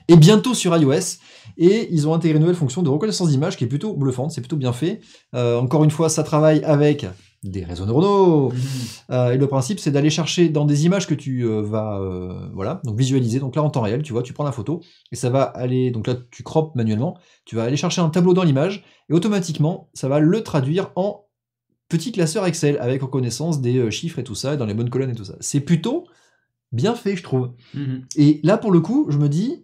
et bientôt sur iOS, et ils ont intégré une nouvelle fonction de reconnaissance d'image qui est plutôt bluffante, c'est plutôt bien fait. Encore une fois, ça travaille avec des réseaux neuronaux, et le principe c'est d'aller chercher dans des images que tu vas donc visualiser, donc là en temps réel, tu vois, tu prends la photo, et ça va aller, donc là tu croppes manuellement, tu vas aller chercher un tableau dans l'image, et automatiquement, ça va le traduire en petit classeur Excel avec reconnaissance des chiffres et tout ça, dans les bonnes colonnes et tout ça. C'est plutôt bien fait, je trouve. Et là, pour le coup, je me dis,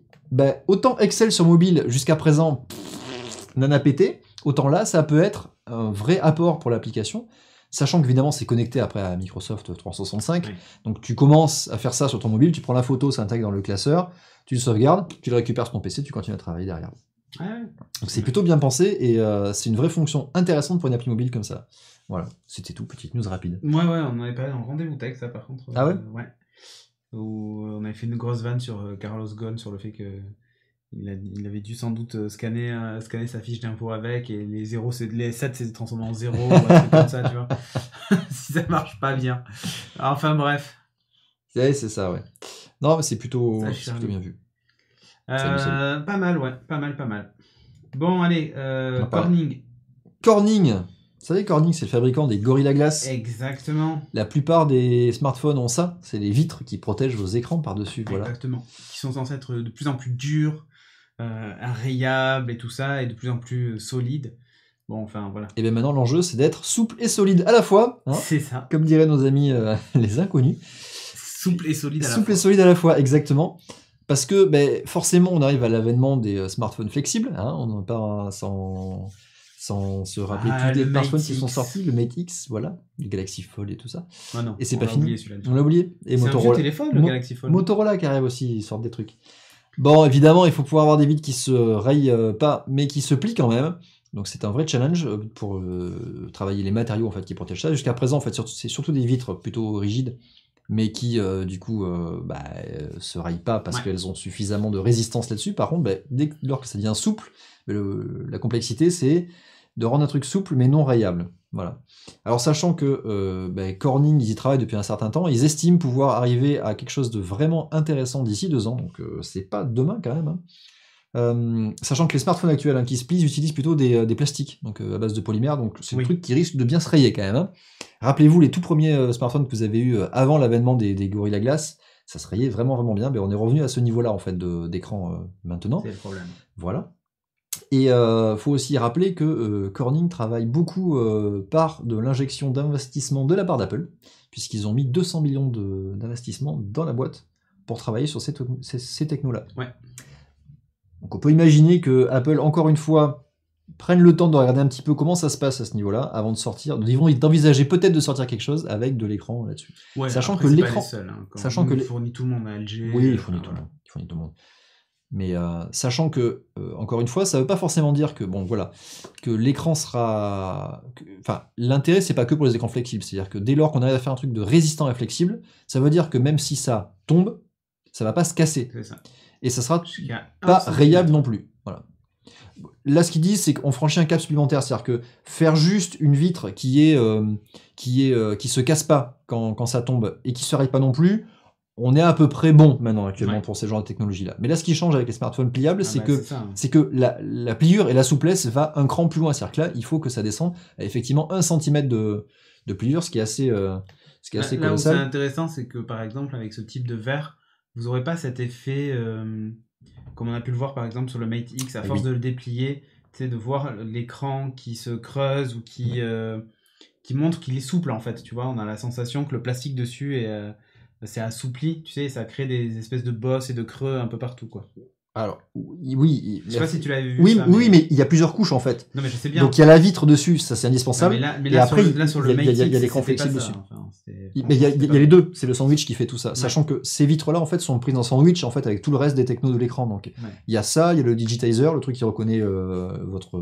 autant Excel sur mobile, jusqu'à présent, nana pété, autant là, ça peut être un vrai apport pour l'application, sachant qu'évidemment, c'est connecté après à Microsoft 365. Oui. Donc, tu commences à faire ça sur ton mobile, tu prends la photo, ça intègre dans le classeur, tu le sauvegardes, tu le récupères sur ton PC, tu continues à travailler derrière. Donc, c'est plutôt bien pensé, et c'est une vraie fonction intéressante pour une appli mobile comme ça. Voilà, c'était tout, petite news rapide. Ouais, on en avait parlé dans le rendez-vous tech, ça, par contre. Ah ouais. Ouais. où on avait fait une grosse vanne sur Carlos Ghosn sur le fait que il avait dû sans doute scanner sa fiche d'impôt avec, et les 0, les 7 s'est transformé en 0 ou un truc comme ça, tu vois. Si ça marche pas bien. Enfin bref. C'est ça, ouais. Non, mais c'est plutôt bien vu. Pas mal, ouais. Pas mal. Bon, allez, Corning. Corning. Vous savez, Corning, c'est le fabricant des Gorilla Glass. Exactement. La plupart des smartphones ont ça. C'est les vitres qui protègent vos écrans par-dessus. Voilà. Exactement. Qui sont censés être de plus en plus durs, rayables et tout ça, et de plus en plus solides. Bon, enfin, voilà. Et bien maintenant, l'enjeu, c'est d'être souple et solide à la fois. Hein, c'est ça. Comme diraient nos amis les inconnus. Souple et solide à la fois. Souple et solide à la fois, exactement. Parce que forcément, on arrive à l'avènement des smartphones flexibles. Hein, on n'en parle sans se rappeler tous les smartphones qui sont sortis. Le Mate X, voilà. Le Galaxy Fold et tout ça. Ah non, et c'est pas fini. On l'a oublié. Et Motorola. C'est un téléphone, le Galaxy Fold. Motorola qui arrive aussi, ils sortent des trucs. Bon, évidemment, il faut pouvoir avoir des vitres qui se rayent pas, mais qui se plient quand même. Donc c'est un vrai challenge pour travailler les matériaux en fait qui protègent ça. Jusqu'à présent, en fait, c'est surtout des vitres plutôt rigides, mais qui du coup se raillent pas parce qu'elles ont suffisamment de résistance là-dessus. Par contre, lors que ça devient souple, la complexité c'est de rendre un truc souple mais non rayable. Voilà. Alors sachant que Corning, ils y travaillent depuis un certain temps, ils estiment pouvoir arriver à quelque chose de vraiment intéressant d'ici 2 ans, donc c'est pas demain quand même. Sachant que les smartphones actuels qui se plient utilisent plutôt des plastiques, donc à base de polymère, donc c'est un truc qui risque de bien se rayer quand même. Hein. Rappelez-vous les tout premiers smartphones que vous avez eu avant l'avènement des Gorilla Glass, ça se rayait vraiment vraiment bien. On est revenu à ce niveau-là en fait d'écran maintenant. C'est le problème. Voilà. Et faut aussi rappeler que Corning travaille beaucoup par de l'injection d'investissement de la part d'Apple, puisqu'ils ont mis 200 millions d'investissement dans la boîte pour travailler sur ces technos-là. Ouais. Donc on peut imaginer que Apple, encore une fois, prenne le temps de regarder un petit peu comment ça se passe à ce niveau-là, avant de sortir. Ils vont envisager peut-être de sortir quelque chose avec de l'écran là-dessus. Ouais, sachant après, que l'écran... Sachant que il fournit tout le monde à LG. Oui, il fournit tout le monde. Mais sachant que, encore une fois, ça ne veut pas forcément dire que, que l'écran sera... Enfin, l'intérêt, c'est pas que pour les écrans flexibles. C'est-à-dire que dès lors qu'on arrive à faire un truc de résistant et flexible, ça veut dire que même si ça tombe, ça va pas se casser. C'est ça. Et ça sera pas rayable non plus. Voilà. Là, ce qu'ils disent, c'est qu'on franchit un cap supplémentaire. C'est-à-dire que faire juste une vitre qui se casse pas quand ça tombe et qui se raye pas non plus, on est à peu près bon maintenant actuellement pour ces genres de technologies-là. Mais là, ce qui change avec les smartphones pliables, c'est que la pliure et la souplesse va un cran plus loin. C'est-à-dire que là, il faut que ça descende à effectivement 1 cm de pliure, ce qui est assez colossal. Là où c'est intéressant, c'est que par exemple, avec ce type de verre, vous n'aurez pas cet effet, comme on a pu le voir par exemple sur le Mate X, à force de le déplier, de voir l'écran qui se creuse ou qui montre qu'il est souple en fait. Tu vois, on a la sensation que le plastique dessus c'est assoupli, tu sais, ça crée des espèces de bosses et de creux un peu partout, quoi. Alors, oui. Je sais pas si tu l'avais vu. Oui, mais il y a plusieurs couches en fait. Non, mais je sais bien. Donc il y a la vitre dessus, ça c'est indispensable. Mais là, après, sur le Mate X, il y a l'écran flexible dessus. Enfin, mais il y a les deux, c'est le sandwich qui fait tout ça. Sachant que ces vitres-là en fait sont prises en sandwich en fait avec tout le reste des technos de l'écran. Donc il y a ça, il y a le digitizer, le truc qui reconnaît votre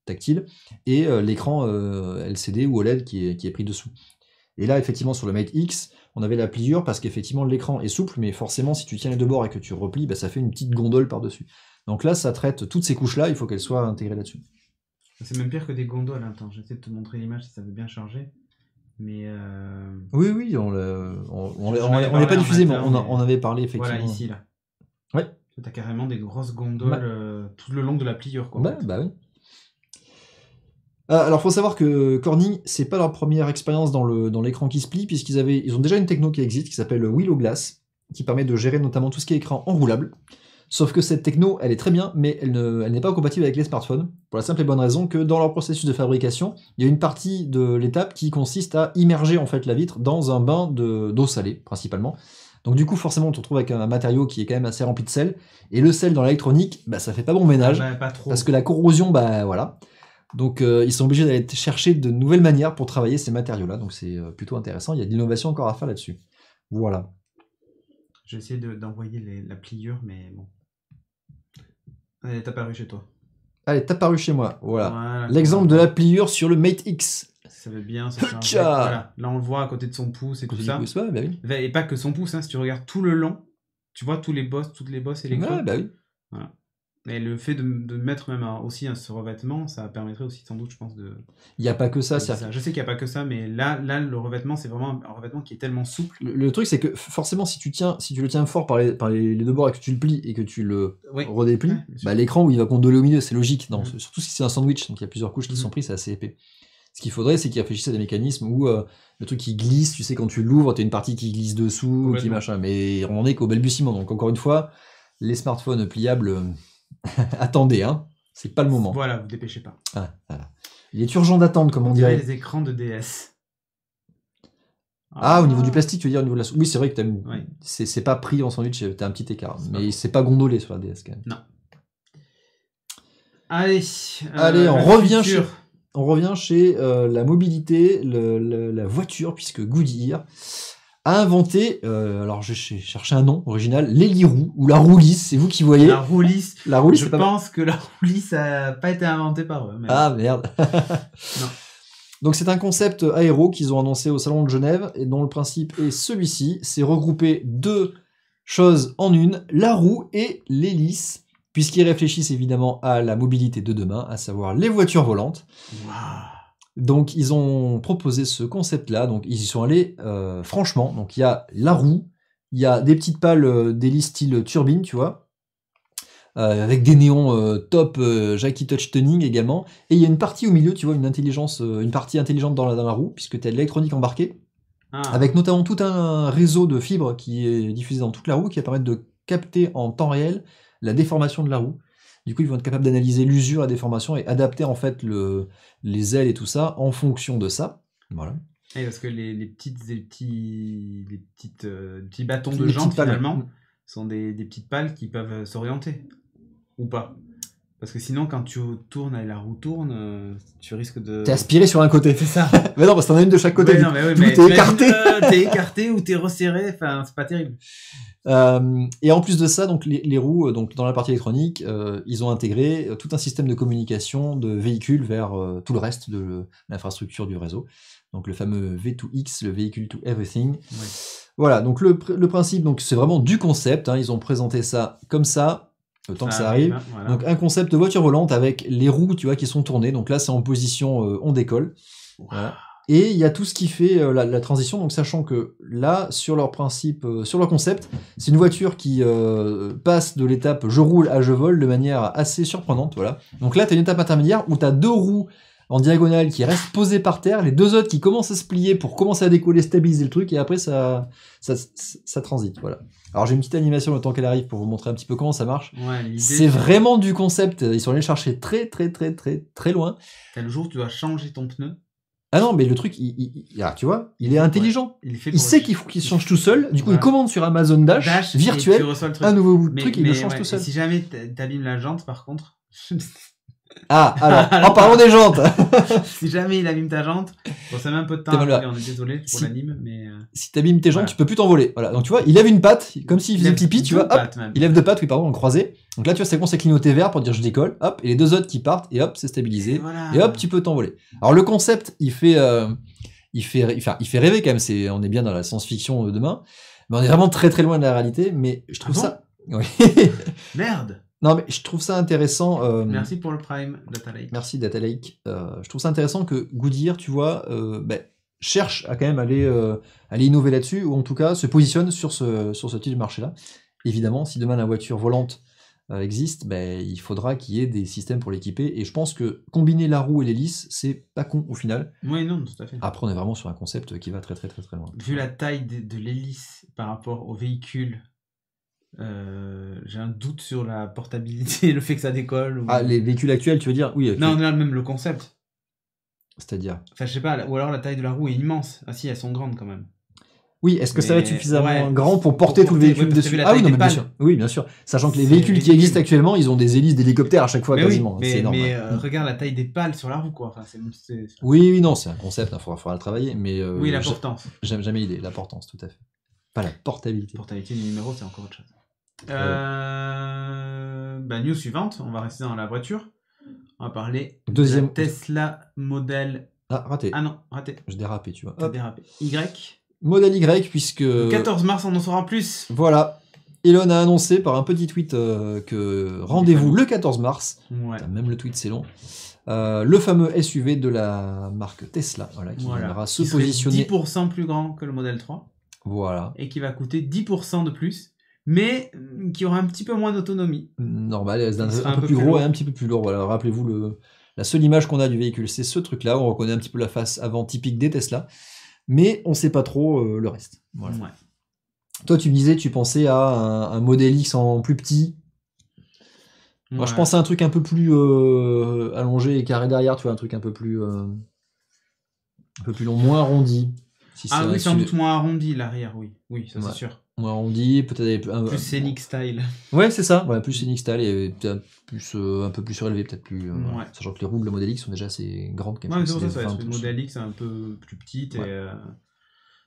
tactile, et l'écran LCD ou OLED qui est pris dessous. Et là, effectivement, sur le Mate X, on avait la pliure parce qu'effectivement, l'écran est souple, mais forcément, si tu tiens les deux bords et que tu replies, ça fait une petite gondole par-dessus. Donc là, ça traite toutes ces couches-là, il faut qu'elles soient intégrées là-dessus. C'est même pire que des gondoles. Attends, j'essaie de te montrer l'image si ça veut bien charger. Mais Oui, on n'est pas diffusé, mais on avait parlé, effectivement. Voilà, ici, là. Ouais. T'as carrément des grosses gondoles tout le long de la pliure, quoi. Bah oui. Alors, faut savoir que Corning, c'est pas leur première expérience dans l'écran qui se plie, puisqu'ils ont déjà une techno qui existe, qui s'appelle Willow Glass, qui permet de gérer notamment tout ce qui est écran enroulable. Sauf que cette techno, elle est très bien, mais elle n'est pas compatible avec les smartphones, pour la simple et bonne raison que dans leur processus de fabrication, il y a une partie de l'étape qui consiste à immerger en fait la vitre dans un bain d'eau salée, principalement. Donc du coup, forcément, on se retrouve avec un matériau qui est quand même assez rempli de sel, et le sel dans l'électronique, ça fait pas bon ménage, pas trop. Parce que la corrosion, voilà. Donc ils sont obligés d'aller chercher de nouvelles manières pour travailler ces matériaux-là, donc c'est plutôt intéressant, il y a de l'innovation encore à faire là-dessus. Voilà. J'ai essayé d'envoyer la pliure, mais bon. Elle est apparue chez toi. Elle est apparue chez moi, voilà. L'exemple de la pliure sur le Mate X. Ça veut bien se charger. Voilà. Là, on le voit à côté de son pouce et tout ça. Pouce, ouais, bah oui. Et pas que son pouce, hein, si tu regardes tout le long, tu vois toutes les bosses et les creux. Ouais, bah oui. Voilà. Et le fait de mettre même aussi ce revêtement, ça permettrait aussi sans doute, je pense, de... Il n'y a pas que ça. Je sais qu'il n'y a pas que ça, mais là, le revêtement, c'est vraiment un revêtement qui est tellement souple. Le truc, c'est que forcément, si tu le tiens fort par les deux bords et que tu le plies et que tu le redéplies, l'écran où il va gondoler au milieu, c'est logique. Non, surtout si c'est un sandwich, donc il y a plusieurs couches qui sont prises, c'est assez épais. Ce qu'il faudrait, c'est qu'ils réfléchissent à des mécanismes où le truc qui glisse, tu sais, quand tu l'ouvres, tu as une partie qui glisse dessous, qui machin. Mais on en est qu'au balbutiement. Donc encore une fois, les smartphones pliables, attendez, hein, c'est pas le moment. Voilà, vous dépêchez pas. Ah, voilà. Il est urgent d'attendre, comme on dirait. Les écrans de DS. Au niveau du plastique, tu veux dire au niveau de la... Oui, c'est vrai que c'est pas pris en sandwich, t'as un petit écart. Mais c'est pas gondolé sur la DS quand même. Non. Allez, on revient chez la mobilité, la voiture, puisque Goodyear a inventé, alors je cherchais un nom original, l'héliroue ou la roue lisse, c'est vous qui voyez. La roue lisse, je c'est pas pense que la roue lisse n'a pas été inventée par eux. Mais... Ah merde. Non. Donc c'est un concept aéro qu'ils ont annoncé au Salon de Genève, et dont le principe est celui-ci, c'est regrouper deux choses en une, la roue et l'hélice, puisqu'ils réfléchissent évidemment à la mobilité de demain, à savoir les voitures volantes. Wow. Donc ils ont proposé ce concept-là, donc ils y sont allés franchement. Donc il y a la roue, il y a des petites pales d'hélice style turbine, tu vois, avec des néons top Jackie Touch Tuning également. Et il y a une partie au milieu, tu vois, une partie intelligente dans la roue, puisque tu as de l'électronique embarquée, avec notamment tout un réseau de fibres qui est diffusé dans toute la roue, qui va permettre de capter en temps réel la déformation de la roue. Du coup, ils vont être capables d'analyser l'usure, la déformation et adapter en fait les ailes et tout ça en fonction de ça. Voilà. Et parce que les petits bâtons de jantes finalement sont des petites pales qui peuvent s'orienter ou pas. Parce que sinon, quand tu tournes et la roue tourne, tu risques de... T'es aspiré sur un côté. C'est ça. Mais non, parce que t'en as une de chaque côté. Ouais, non, mais t'es écarté. T'es écarté ou t'es resserré. Enfin, c'est pas terrible. Et en plus de ça, donc les roues, donc dans la partie électronique, ils ont intégré tout un système de communication de véhicules vers tout le reste de l'infrastructure du réseau. Donc le fameux V2X, le Vehicle to Everything. Ouais. Voilà, donc le principe, donc c'est vraiment du concept. Hein, ils ont présenté ça comme ça. Le temps que ça arrive. Hein, voilà. Donc un concept de voiture volante avec les roues, tu vois, qui sont tournées. Donc là, c'est en position on décolle. Wow. Voilà. Et il y a tout ce qui fait la transition. Donc sachant que là, sur leur principe, sur leur concept, c'est une voiture qui passe de l'étape je roule à je vole de manière assez surprenante. Voilà. Donc là, tu as une étape intermédiaire où tu as deux roues en diagonale qui restent posées par terre, les deux autres qui commencent à se plier pour commencer à décoller, stabiliser le truc, et après ça transite. Voilà. Alors j'ai une petite animation le temps qu'elle arrive pour vous montrer un petit peu comment ça marche. Ouais, c'est vraiment du concept, ils sont allés chercher très loin. T'as le jour où tu dois changer ton pneu. Ah non, mais le truc, tu vois, il est intelligent. Il sait qu'il faut qu'il change tout seul. Du coup, il commande sur Amazon Dash virtuel un nouveau bout de truc et il le change tout seul. Si jamais t'abîmes la jante, par contre... Ah, alors, en parlant des jantes. Si jamais il abîme ta jante, bon, ça met un peu de temps, on est désolé pour l'anime, mais... Si t'abîmes tes jantes, tu peux plus t'envoler. Voilà. Donc tu vois, il lève une patte, comme s'il faisait pipi, tu vois, hop, il lève deux pattes, en croisé. Donc là, tu vois, c'est bon, c'est clignoté vert pour dire je décolle, hop, et les deux autres qui partent, et hop, c'est stabilisé, et hop, tu peux t'envoler. Alors le concept, il fait rêver quand même, on est bien dans la science-fiction demain, mais on est vraiment très loin de la réalité, mais je trouve ça... Oui. Merde. Non, mais je trouve ça intéressant. Merci pour le Prime, Data Lake. Merci, Data Lake. Je trouve ça intéressant que Goodyear, tu vois, cherche à quand même aller innover là-dessus, ou en tout cas se positionne sur ce type de marché-là. Évidemment, si demain la voiture volante existe, il faudra qu'il y ait des systèmes pour l'équiper, et je pense que combiner la roue et l'hélice, c'est pas con au final. Oui, non, tout à fait. Après, on est vraiment sur un concept qui va très loin. Vu la taille de l'hélice par rapport au véhicule, j'ai un doute sur la portabilité, le fait que ça décolle. Ah, les véhicules actuels, tu veux dire? Oui. Okay. Non, même le concept. C'est-à-dire? Enfin, je sais pas, ou alors la taille de la roue est immense. Ah si, elles sont grandes quand même. Oui, est-ce que ça va être suffisamment grand pour porter tout le véhicule dessus? Ah oui, non, mais bien sûr. Oui, bien sûr. Sachant que les véhicules qui existent actuellement, ils ont des hélices d'hélicoptères à chaque fois, quasiment. Oui, c'est énorme. Mais regarde la taille des pales sur la roue, quoi. Enfin, oui, non, c'est un concept, il faudra le travailler. Mais oui, l'importance. J'aime jamais l'idée, l'importance, tout à fait. Pas la portabilité. Portabilité du numéro, c'est encore autre chose. News suivante, on va rester dans la voiture. On va parler de la Tesla Model Ah, raté. Ah non, raté. Je dérapé, tu vois. T'as dérapé. Y. Modèle Y, puisque... Le 14 mars, on en saura plus. Voilà. Elon a annoncé par un petit tweet que rendez-vous le 14 mars. Ouais. Même le tweet, c'est long. Le fameux SUV de la marque Tesla, voilà, qui viendra se positionner... 10% plus grand que le modèle 3. Voilà. Et qui va coûter 10% de plus, mais qui aura un petit peu moins d'autonomie. Normal, un peu plus gros et un petit peu plus lourd. Voilà, rappelez-vous, la seule image qu'on a du véhicule, c'est ce truc-là. On reconnaît un petit peu la face avant typique des Tesla, mais on ne sait pas trop le reste. Voilà. Ouais. Toi, tu me disais, tu pensais à un modèle X en plus petit. Moi, je pense à un truc un peu plus allongé et carré derrière, tu vois, un truc un peu plus long, moins arrondi. Si oui, sans doute moins arrondi l'arrière, oui. Oui, ça c'est sûr. Moins arrondi, peut-être plus scénic style. Ouais, c'est ça, ouais, plus scénic style et peut-être plus, un peu plus surélevé, peut-être plus. Sachant que les roues de la Model X sont déjà assez grandes. Ouais, mais c'est pour ça, le Model X est un peu plus petite. Ouais. Et,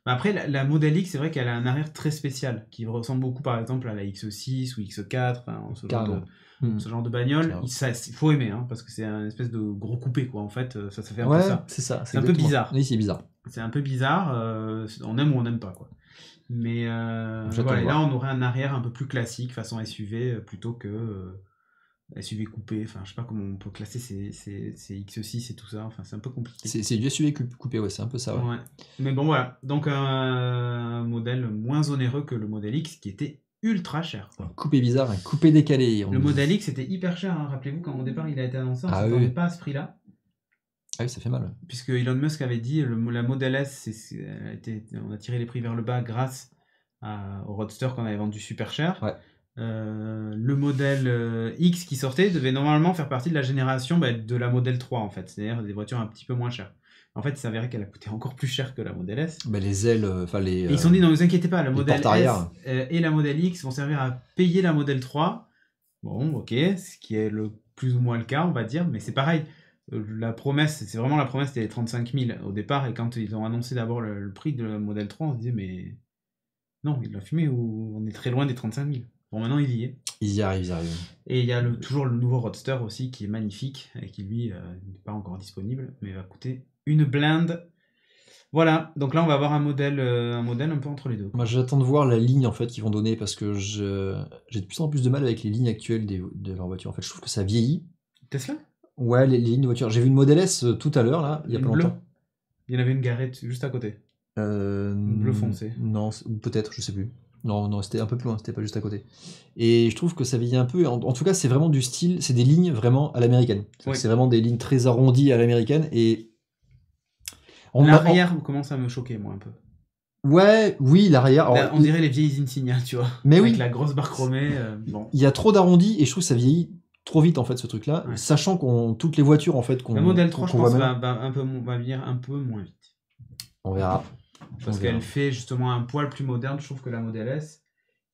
mais après, la Model X, c'est vrai qu'elle a un arrière très spécial qui ressemble beaucoup, par exemple, à la X6 ou X4, ce genre de bagnole. Il faut aimer, hein, parce que c'est un espèce de gros coupé, quoi. En fait, ça fait un peu ça. C'est ça. C'est un peu bizarre. Oui, c'est bizarre. C'est un peu bizarre. On aime ou on n'aime pas, quoi. Mais voilà, et là, on aurait un arrière un peu plus classique, façon SUV, plutôt que SUV coupé. Enfin, je sais pas comment on peut classer ces X6 et tout ça. Enfin, c'est un peu compliqué. C'est du SUV coupé, ouais, c'est un peu ça. Ouais. Mais bon, voilà. Donc, un modèle moins onéreux que le modèle X, qui était ultra cher. Un coupé bizarre, un coupé décalé. Le modèle X était hyper cher, hein. Rappelez-vous, quand au départ il a été annoncé, on ne s'attendait pas à ce prix-là. Ah oui, ça fait mal. Puisque Elon Musk avait dit la Model S, on a tiré les prix vers le bas grâce au Roadster qu'on avait vendu super cher. Ouais. Le modèle X qui sortait devait normalement faire partie de la génération de la Model 3 en fait, c'est-à-dire des voitures un petit peu moins chères. En fait, il s'avérait qu'elle a coûté encore plus cher que la Model S. Les ailes, les. Et ils se sont dit, non, ne vous inquiétez pas, la Model S et la Model X vont servir à payer la Model 3. Bon, ok, ce qui est plus ou moins le cas, on va dire, mais c'est pareil. La promesse, c'est vraiment la promesse, c'était 35 000 au départ, et quand ils ont annoncé d'abord le prix de la Model 3, on se disait, mais non, il l'a fumé ou on est très loin des 35 000. Bon, maintenant, il y est. Ils y arrivent. Et il y a toujours le nouveau Roadster aussi, qui est magnifique, et qui, lui, n'est pas encore disponible, mais va coûter une blinde. Voilà, donc là, on va avoir un modèle un peu entre les deux. Moi, j'attends de voir la ligne, en fait, qu'ils vont donner, parce que j'ai de plus en plus de mal avec les lignes actuelles de leur voiture. En fait, je trouve que ça vieillit. Tesla ? Ouais, les lignes de voiture. J'ai vu une Model S tout à l'heure, là, il y a pas longtemps. Il y en avait une garette juste à côté. Bleu foncé. Non, peut-être, je sais plus. Non, c'était un peu plus loin, c'était pas juste à côté. Et je trouve que ça vieillit un peu. En tout cas, c'est vraiment du style, c'est des lignes vraiment à l'américaine. Oui. C'est vraiment des lignes très arrondies à l'américaine. Et l'arrière commence à me choquer, moi, un peu. Ouais, oui, l'arrière. On dirait les vieilles Insignia, tu vois. Mais avec oui. La grosse barre chromée. Bon. Il y a trop d'arrondis et je trouve que ça vieillit trop vite, en fait, ce truc-là. Ouais. Sachant qu'on toutes les voitures, en fait, qu'on. Le modèle 3, je pense, va venir un peu moins vite. On verra. Parce qu'elle fait justement un poil plus moderne, je trouve, que la Model S.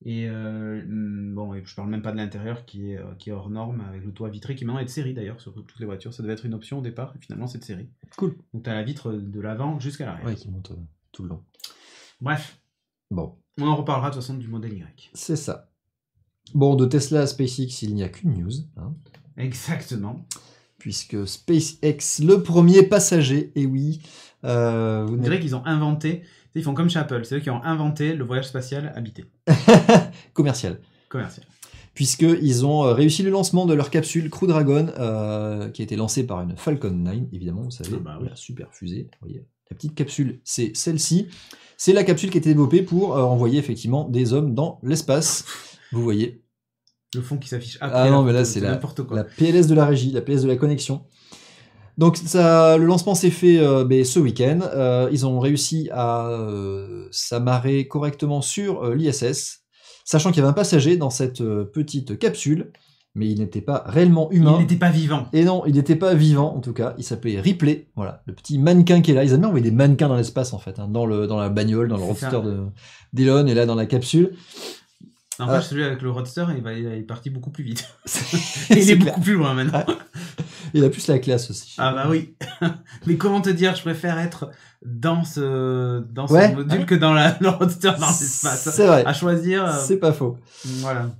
Et bon, et je parle même pas de l'intérieur qui est hors norme, avec le toit vitré qui maintenant est de série d'ailleurs sur toutes les voitures. Ça devait être une option au départ, et finalement c'est de série. Cool. Donc tu as la vitre de l'avant jusqu'à l'arrière. Ouais, qui monte tout le long. Bref. Bon. On en reparlera de toute façon du modèle Y. C'est ça. Bon, de Tesla à SpaceX, il n'y a qu'une news. Hein. Exactement. Puisque SpaceX, le premier passager, et oui. On dirait qu'ils ont inventé, ils font comme chez Apple, c'est eux qui ont inventé le voyage spatial habité. Commercial. Puisqu'ils ont réussi le lancement de leur capsule Crew Dragon, qui a été lancée par une Falcon 9, évidemment, vous savez, la super fusée. Vous voyez, la petite capsule, c'est celle-ci. C'est la capsule qui a été développée pour envoyer effectivement des hommes dans l'espace. Vous voyez. Le fond qui s'affiche après. Ah non, mais là, c'est la PLS de la régie, la PLS de la connexion. Donc le lancement s'est fait ce week-end. Ils ont réussi à s'amarrer correctement sur l'ISS, sachant qu'il y avait un passager dans cette petite capsule, mais il n'était pas réellement humain. Il n'était pas vivant. Et non, il n'était pas vivant en tout cas. Il s'appelait Ripley, voilà, le petit mannequin qui est là. Ils aiment bien envoyer des mannequins dans l'espace en fait, hein, dans la bagnole, dans le roadster d'Elon, et là dans la capsule. En fait, celui avec le Roadster, il est parti beaucoup plus vite. Il est beaucoup plus loin maintenant. Il a plus la classe aussi. Ah bah oui. Mais comment te dire, je préfère être dans ce module que dans le Roadster dans l'espace. C'est vrai. À choisir. C'est pas faux. Voilà.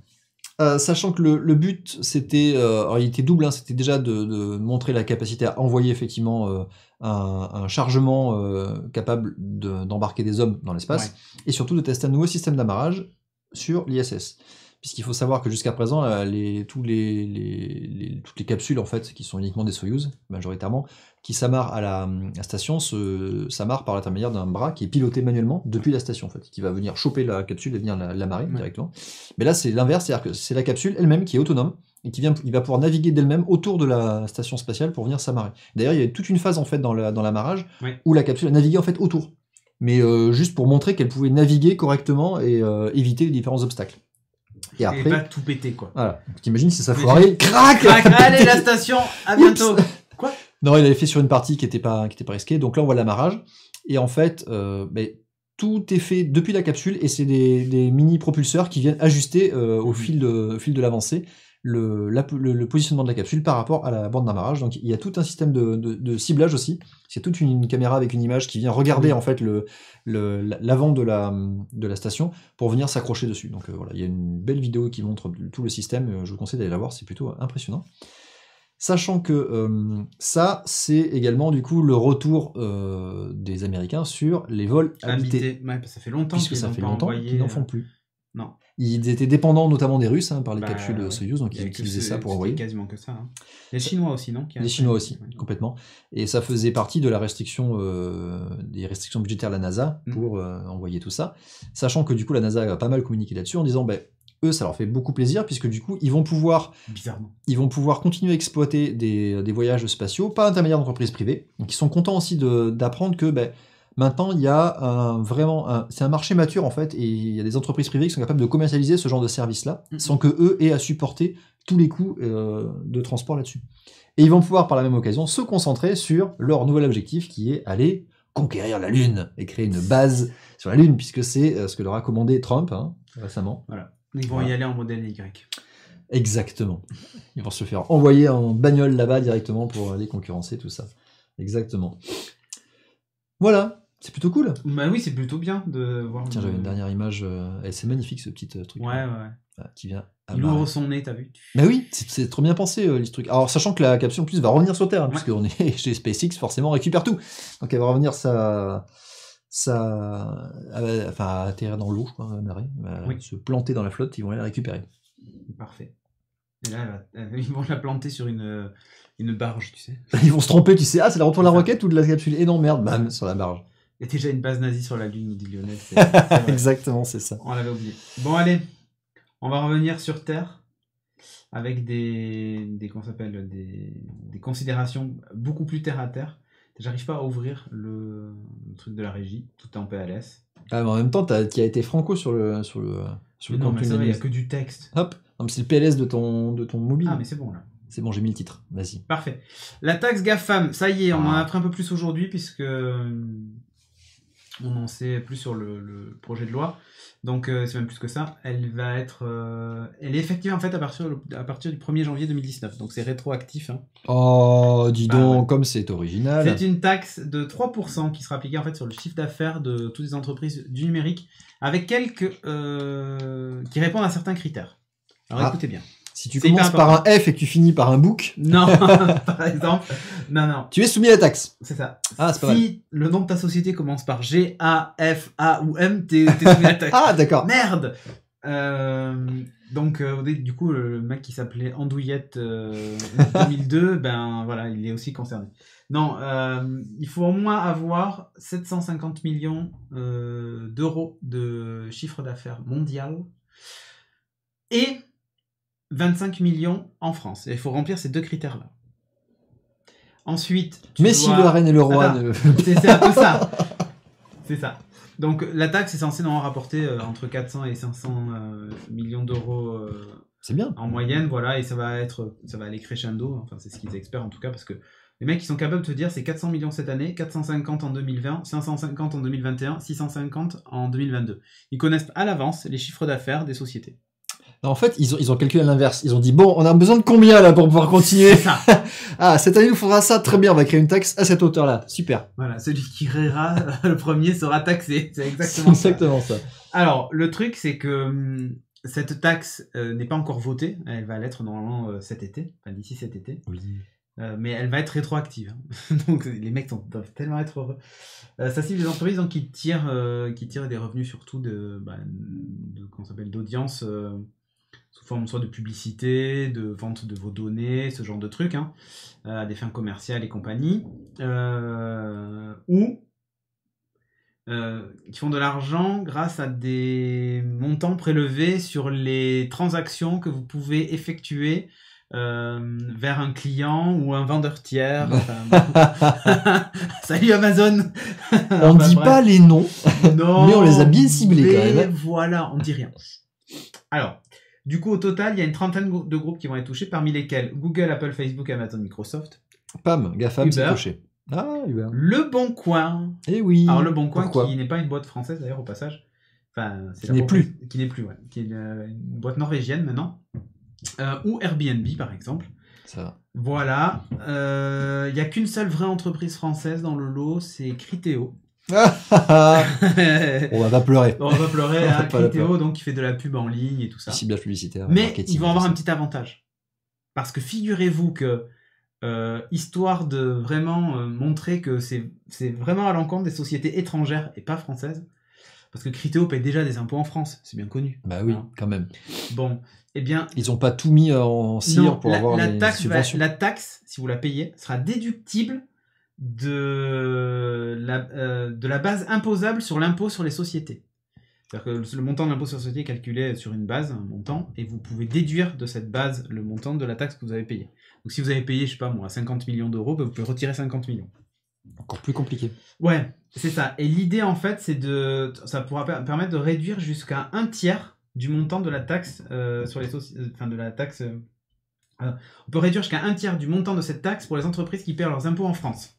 Sachant que le but, c'était, il était double, hein, c'était déjà de montrer la capacité à envoyer effectivement un chargement capable d'embarquer des hommes dans l'espace, et surtout de tester un nouveau système d'amarrage sur l'ISS. Puisqu'il faut savoir que jusqu'à présent, toutes les capsules en fait, qui sont uniquement des Soyouz, majoritairement, qui s'amarrent à la station, s'amarrent par l'intermédiaire d'un bras qui est piloté manuellement depuis la station, en fait, qui va venir choper la capsule et venir l'amarrer directement. Mais là, c'est l'inverse, c'est-à-dire que c'est la capsule elle-même qui est autonome, et il va pouvoir naviguer d'elle-même autour de la station spatiale pour venir s'amarrer. D'ailleurs, il y a toute une phase en fait dans l'amarrage où la capsule a navigué en fait autour, mais juste pour montrer qu'elle pouvait naviguer correctement et éviter les différents obstacles. Et après, pas tout péter, quoi. Voilà. T'imagines si ça foirait, crac, allez la station, à bientôt. Quoi? Non, il avait fait sur une partie qui était pas risquée. Donc là, on voit l'amarrage. Et en fait, tout est fait depuis la capsule et c'est des mini propulseurs qui viennent ajuster au fil de l'avancée le positionnement de la capsule par rapport à la bande d'amarrage. Donc il y a tout un système de ciblage aussi. C'est toute une caméra avec une image qui vient regarder en fait l'avant de la station pour venir s'accrocher dessus. Donc voilà, il y a une belle vidéo qui montre tout le système. Je vous conseille d'aller la voir, c'est plutôt impressionnant. Sachant que ça, c'est également du coup le retour des Américains sur les vols habités. Ouais, ça fait longtemps qu'ils n'en font plus. Non. Ils étaient dépendants notamment des Russes par les capsules Soyouz, donc ils utilisaient ça pour envoyer. Quasiment que ça. Hein. Les Chinois aussi, non? Les Chinois aussi, complètement. Et ça faisait partie de la restriction, des restrictions budgétaires de la NASA pour envoyer tout ça. Sachant que du coup la NASA a pas mal communiqué là-dessus en disant eux, ça leur fait beaucoup plaisir puisque du coup, ils vont pouvoir continuer à exploiter des voyages spatiaux par l'intermédiaire d'entreprises privées. Donc, ils sont contents aussi d'apprendre que maintenant, il y a c'est un marché mature en fait, et il y a des entreprises privées qui sont capables de commercialiser ce genre de service-là, sans que eux aient à supporter tous les coûts de transport là-dessus. Et ils vont pouvoir, par la même occasion, se concentrer sur leur nouvel objectif, qui est aller conquérir la Lune et créer une base sur la Lune, puisque c'est ce que leur a commandé Trump récemment. Voilà. Ils vont y aller en modèle Y. Exactement. Ils vont se faire envoyer en bagnole là-bas directement pour aller concurrencer tout ça. Exactement. Voilà, c'est plutôt cool. Bah oui, c'est plutôt bien de voir. Tiens, j'avais une dernière image. C'est magnifique ce petit truc. Ouais. Qui vient. Il ouvre son nez, t'as vu? Bah oui, c'est trop bien pensé ce truc. Alors sachant que la capsule en plus va revenir sur Terre, parce qu'on est chez SpaceX, forcément, on récupère tout. Donc elle va revenir atterrir dans l'eau, je crois, se planter dans la flotte, ils vont aller la récupérer. Parfait. Et là, ils vont la planter sur une barge, tu sais. Ils vont se tromper, tu sais, c'est la retour de la roquette ou de la capsule? Et non, merde, bam, sur la barge. Il y a déjà une base nazie sur la Lune, nous dit Lionel. Exactement, c'est ça. On l'avait oublié. Bon, allez, on va revenir sur Terre avec des considérations beaucoup plus terre à terre. J'arrive pas à ouvrir le truc de la régie, tout est en PLS. Ah, mais en même temps, tu as été franco sur le non, mais ça va, il n'y a que du texte. Hop, c'est le PLS de ton mobile. Ah, mais c'est bon là. C'est bon, j'ai mis le titre, vas-y. Parfait. La taxe GAFAM, ça y est, on en a appris un peu plus aujourd'hui puisque on en sait plus sur le projet de loi. Donc c'est même plus que ça. Elle est effective en fait à partir du 1er janvier 2019. Donc c'est rétroactif. Hein. Oh, dis donc, comme c'est original. C'est une taxe de 3% qui sera appliquée en fait sur le chiffre d'affaires de toutes les entreprises du numérique, avec quelques qui répondent à certains critères. Alors écoutez bien. Si tu commences par un F et que tu finis par un book. Non, par exemple. Non. Tu es soumis à la taxe. C'est ça. Ah, c'est pas mal. Si le nom de ta société commence par G, A, F, A ou M, t'es soumis à la taxe. Ah, d'accord. Merde. Donc, du coup, le mec qui s'appelait Andouillette 2002, voilà, il est aussi concerné. Non, il faut au moins avoir 750 millions d'euros de chiffre d'affaires mondial et 25 millions en France. Et il faut remplir ces deux critères-là. Ensuite, si la reine et le roi... C'est un peu ça. C'est ça. Donc la taxe est censée normalement rapporter entre 400 et 500 millions d'euros c'est bien. En moyenne, voilà, et ça va aller crescendo, enfin c'est ce qu'ils espèrent en tout cas, parce que les mecs ils sont capables de te dire c'est 400 millions cette année, 450 en 2020, 550 en 2021, 650 en 2022. Ils connaissent à l'avance les chiffres d'affaires des sociétés. En fait, ils ont calculé à l'inverse. Ils ont dit, bon, on a besoin de combien là pour pouvoir continuer? Ah, cette année, il nous faudra ça, très bien, on va créer une taxe à cette hauteur-là. Super. Voilà, celui qui créera le premier sera taxé. C'est exactement ça. Alors, le truc, c'est que cette taxe n'est pas encore votée, elle va l'être normalement cet été, enfin d'ici cet été. Oui. Mais elle va être rétroactive. Donc les mecs doivent tellement être heureux. Ça cible les entreprises donc, qui tirent des revenus surtout d'audience sous forme soit de publicité, de vente de vos données, ce genre de trucs, hein, à des fins commerciales et compagnie, ou qui font de l'argent grâce à des montants prélevés sur les transactions que vous pouvez effectuer vers un client ou un vendeur tiers. Salut Amazon. On dit pas les noms, non, mais on les a bien ciblés quand même. Voilà, on dit rien. Alors, du coup, au total, il y a une trentaine de groupes qui vont être touchés, parmi lesquels Google, Apple, Facebook, Amazon, Microsoft. Pam, GAFAM, c'est touché. Ah, Uber. Le Bon Coin. Eh oui. Alors, Le Bon Coin, qui n'est pas une boîte française d'ailleurs, au passage. Enfin, qui n'est plus. Qui n'est plus, ouais. Qui est une boîte norvégienne maintenant. Ou Airbnb, par exemple. Ça. Voilà. Il n'y a qu'une seule vraie entreprise française dans le lot, c'est Criteo. On va pas pleurer. On va pleurer, hein, Criteo, donc qui fait de la pub en ligne et tout ça. Ciblage publicitaire. Mais ils vont avoir un petit avantage. Parce que figurez-vous que, histoire de vraiment montrer que c'est vraiment à l'encontre des sociétés étrangères et pas françaises, parce que Criteo paye déjà des impôts en France, c'est bien connu. Bah oui, hein. Quand même. Bon, eh bien... Ils ont pas tout mis en cire pour avoir les subventions. La taxe, si vous la payez, sera déductible de la base imposable sur l'impôt sur les sociétés. C'est-à-dire que le montant de l'impôt sur les sociétés est calculé sur une base, un montant, et vous pouvez déduire de cette base le montant de la taxe que vous avez payée. Donc si vous avez payé, je sais pas moi, 50 millions d'euros, vous pouvez retirer 50 millions. Encore plus compliqué. Ouais, c'est ça. Et l'idée, en fait, ça pourra permettre de réduire jusqu'à 1/3 du montant de la taxe sur les sociétés... Enfin, de la taxe... on peut réduire jusqu'à 1/3 du montant de cette taxe pour les entreprises qui paient leurs impôts en France.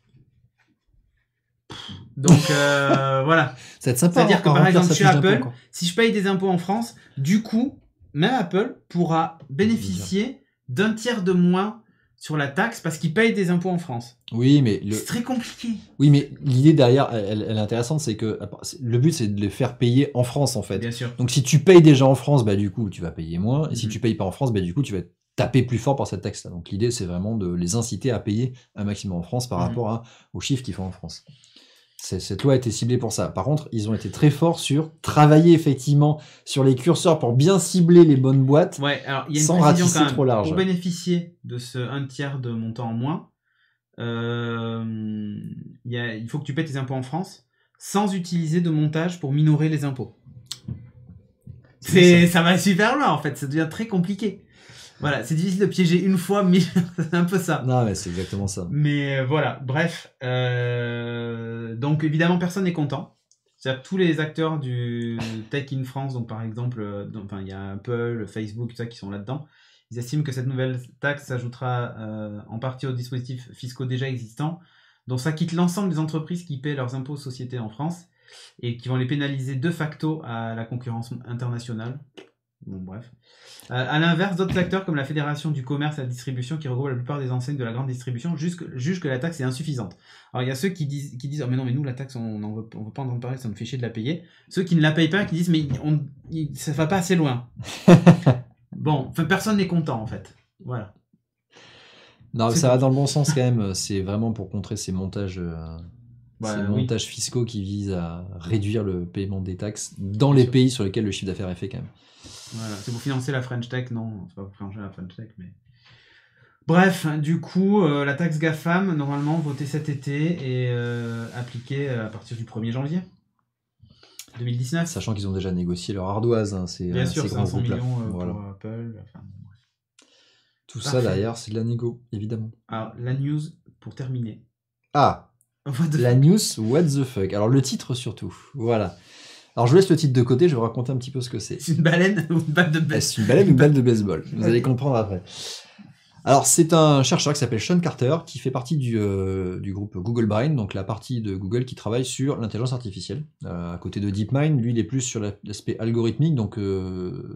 Donc, voilà. C'est sympa. C'est-à-dire que, par exemple, chez Apple, si je paye des impôts en France, du coup, même Apple pourra bénéficier d'1/3 de moins sur la taxe parce qu'ils payent des impôts en France. Oui, mais... C'est très compliqué. Oui, mais l'idée derrière, elle est intéressante, c'est que le but, c'est de les faire payer en France, en fait. Bien sûr. Donc, si tu payes déjà en France, bah du coup, tu vas payer moins. Et si tu payes pas en France, bah du coup, tu vas taper plus fort par cette taxe-là. Donc, l'idée, c'est vraiment de les inciter à payer un maximum en France par rapport aux chiffres qu'ils font en France. Cette loi a été ciblée pour ça. Par contre, ils ont été très forts sur travailler effectivement sur les curseurs pour bien cibler les bonnes boîtes, ouais, alors, y a une sans ratisser quand même. Trop large. Pour bénéficier de ce 1/3 de montant en moins, il faut que tu paies tes impôts en France sans utiliser de montage pour minorer les impôts. Ça va super loin en fait, ça devient très compliqué. Voilà, c'est difficile de piéger une fois, mais c'est un peu ça. Non, mais c'est exactement ça. Mais voilà, bref. Donc évidemment, personne n'est content. C'est-à-dire que tous les acteurs du Tech in France, donc par exemple, il y a Apple, Facebook, tout ça qui sont là-dedans, ils estiment que cette nouvelle taxe s'ajoutera en partie aux dispositifs fiscaux déjà existants, dont ça quitte l'ensemble des entreprises qui paient leurs impôts aux sociétés en France et qui vont les pénaliser de facto à la concurrence internationale. Bon, bref. À l'inverse, d'autres acteurs comme la Fédération du commerce et la distribution, qui regroupe la plupart des enseignes de la grande distribution, jugent que la taxe est insuffisante. Alors il y a ceux qui disent oh, mais non, mais nous la taxe on veut pas entendre parler, ça me fait chier de la payer. Ceux qui ne la payent pas, qui disent mais ça va pas assez loin. Bon, enfin personne n'est content en fait. Voilà. Non, ça va dans le bon sens quand même. C'est vraiment pour contrer ces montages. Montages fiscaux qui visent à réduire le paiement des taxes dans les pays sur lesquels le chiffre d'affaires est fait quand même. Voilà, c'est pour financer la French Tech, non, c'est pas pour financer la French Tech, mais... Bref, du coup, la taxe GAFAM, normalement, votée cet été et appliquée à partir du 1er janvier 2019. Sachant qu'ils ont déjà négocié leur ardoise, hein, bien sûr, c'est 500 millions voilà. pour Apple, enfin, bref. Tout ça, derrière, c'est de la négo, évidemment. Alors, la news, pour terminer. Ah, la news, what the fuck. Alors, le titre surtout, voilà. Alors, je vous laisse le titre de côté, je vais vous raconter un petit peu ce que c'est. C'est une baleine ou une balle de baseball? C'est une baleine ou une balle de baseball. Vous allez comprendre après. Alors, c'est un chercheur qui s'appelle Sean Carter, qui fait partie du groupe Google Brain, donc la partie de Google qui travaille sur l'intelligence artificielle. À côté de DeepMind, lui, il est plus sur l'aspect algorithmique, donc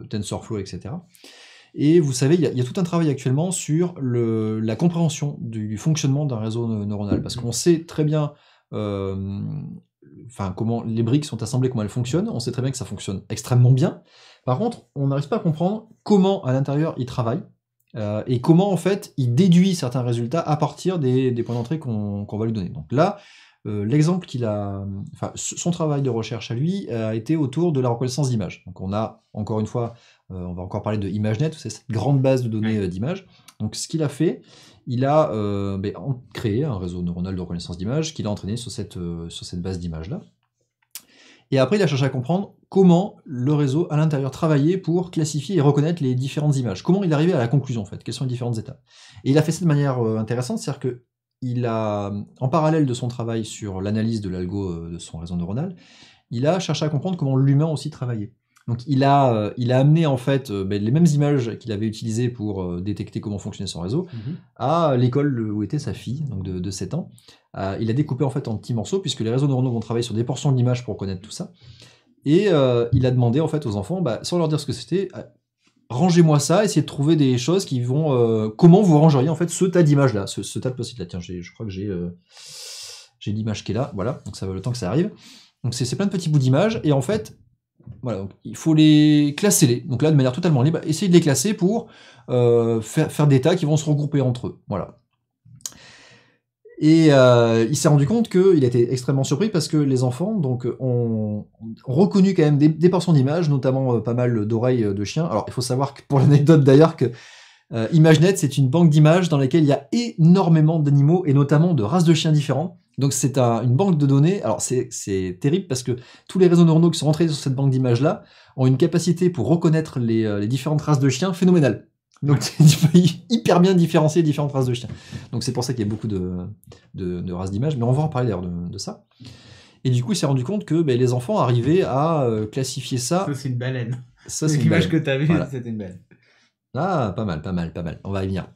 TensorFlow, etc. Et vous savez, il y a tout un travail actuellement sur la compréhension du fonctionnement d'un réseau neuronal, parce qu'on sait très bien comment les briques sont assemblées, comment elles fonctionnent. On sait très bien que ça fonctionne extrêmement bien. Par contre, on n'arrive pas à comprendre comment à l'intérieur il travaille et comment en fait il déduit certains résultats à partir des points d'entrée qu'on va lui donner. Donc là, l'exemple son travail de recherche à lui a été autour de la reconnaissance d'images. Donc on a encore une fois, on va encore parler de ImageNet, c'est cette grande base de données d'images. Donc ce qu'il a fait, il a créé un réseau neuronal de reconnaissance d'images qu'il a entraîné sur cette base d'images là. Et après, il a cherché à comprendre comment le réseau à l'intérieur travaillait pour classifier et reconnaître les différentes images. Comment il arrivait à la conclusion, en fait, quelles sont les différentes étapes. Et il a fait ça de manière intéressante, c'est-à-dire que il a, en parallèle de son travail sur l'analyse de l'algo de son réseau neuronal, il a cherché à comprendre comment l'humain aussi travaillait. Donc il a amené en fait les mêmes images qu'il avait utilisées pour détecter comment fonctionnait son réseau à l'école où était sa fille, donc de 7 ans. Il a découpé en fait en petits morceaux, puisque les réseaux neuronaux vont travailler sur des portions de l'image pour connaître tout ça. Et il a demandé en fait aux enfants, sans leur dire ce que c'était, rangez-moi ça, essayez de trouver des choses qui vont... comment vous rangeriez en fait ce tas d'images là, ce tas de post-it là. Tiens, je crois que j'ai l'image qui est là, voilà, donc ça va le temps que ça arrive. Donc c'est plein de petits bouts d'images, et en fait, voilà, donc il faut les classer. Donc là, de manière totalement libre, essayez de les classer pour faire des tas qui vont se regrouper entre eux. Voilà. Et il s'est rendu compte qu'il était extrêmement surpris parce que les enfants ont reconnu quand même des portions d'images, notamment pas mal d'oreilles de chiens. Alors il faut savoir que, pour l'anecdote d'ailleurs, que ImageNet, c'est une banque d'images dans laquelle il y a énormément d'animaux et notamment de races de chiens différents. Donc c'est une banque de données. Alors c'est terrible parce que tous les réseaux neuronaux qui sont rentrés sur cette banque d'images-là ont une capacité pour reconnaître les différentes races de chiens phénoménale. Donc tu peux hyper bien différencier les différentes races de chiens. Donc c'est pour ça qu'il y a beaucoup de races d'images, mais on va en parler d'ailleurs de ça. Et du coup, il s'est rendu compte que les enfants arrivaient à classifier ça. Ça, c'est une baleine. Ça, c'est l'image que tu as vue, voilà. C'était une baleine. Ah, pas mal. On va y venir.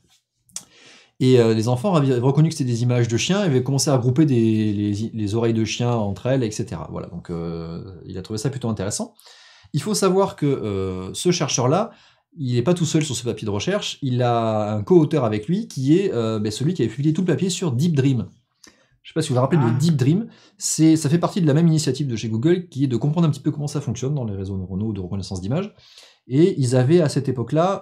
Et les enfants avaient reconnu que c'était des images de chiens et avaient commencé à grouper les oreilles de chiens entre elles, etc. Voilà, donc il a trouvé ça plutôt intéressant. Il faut savoir que ce chercheur-là, il n'est pas tout seul sur ce papier de recherche, il a un co-auteur avec lui qui est celui qui avait publié tout le papier sur Deep Dream. Je ne sais pas si vous vous rappelez de Deep Dream, ça fait partie de la même initiative de chez Google qui est de comprendre un petit peu comment ça fonctionne dans les réseaux neuronaux de reconnaissance d'images. Et ils avaient à cette époque-là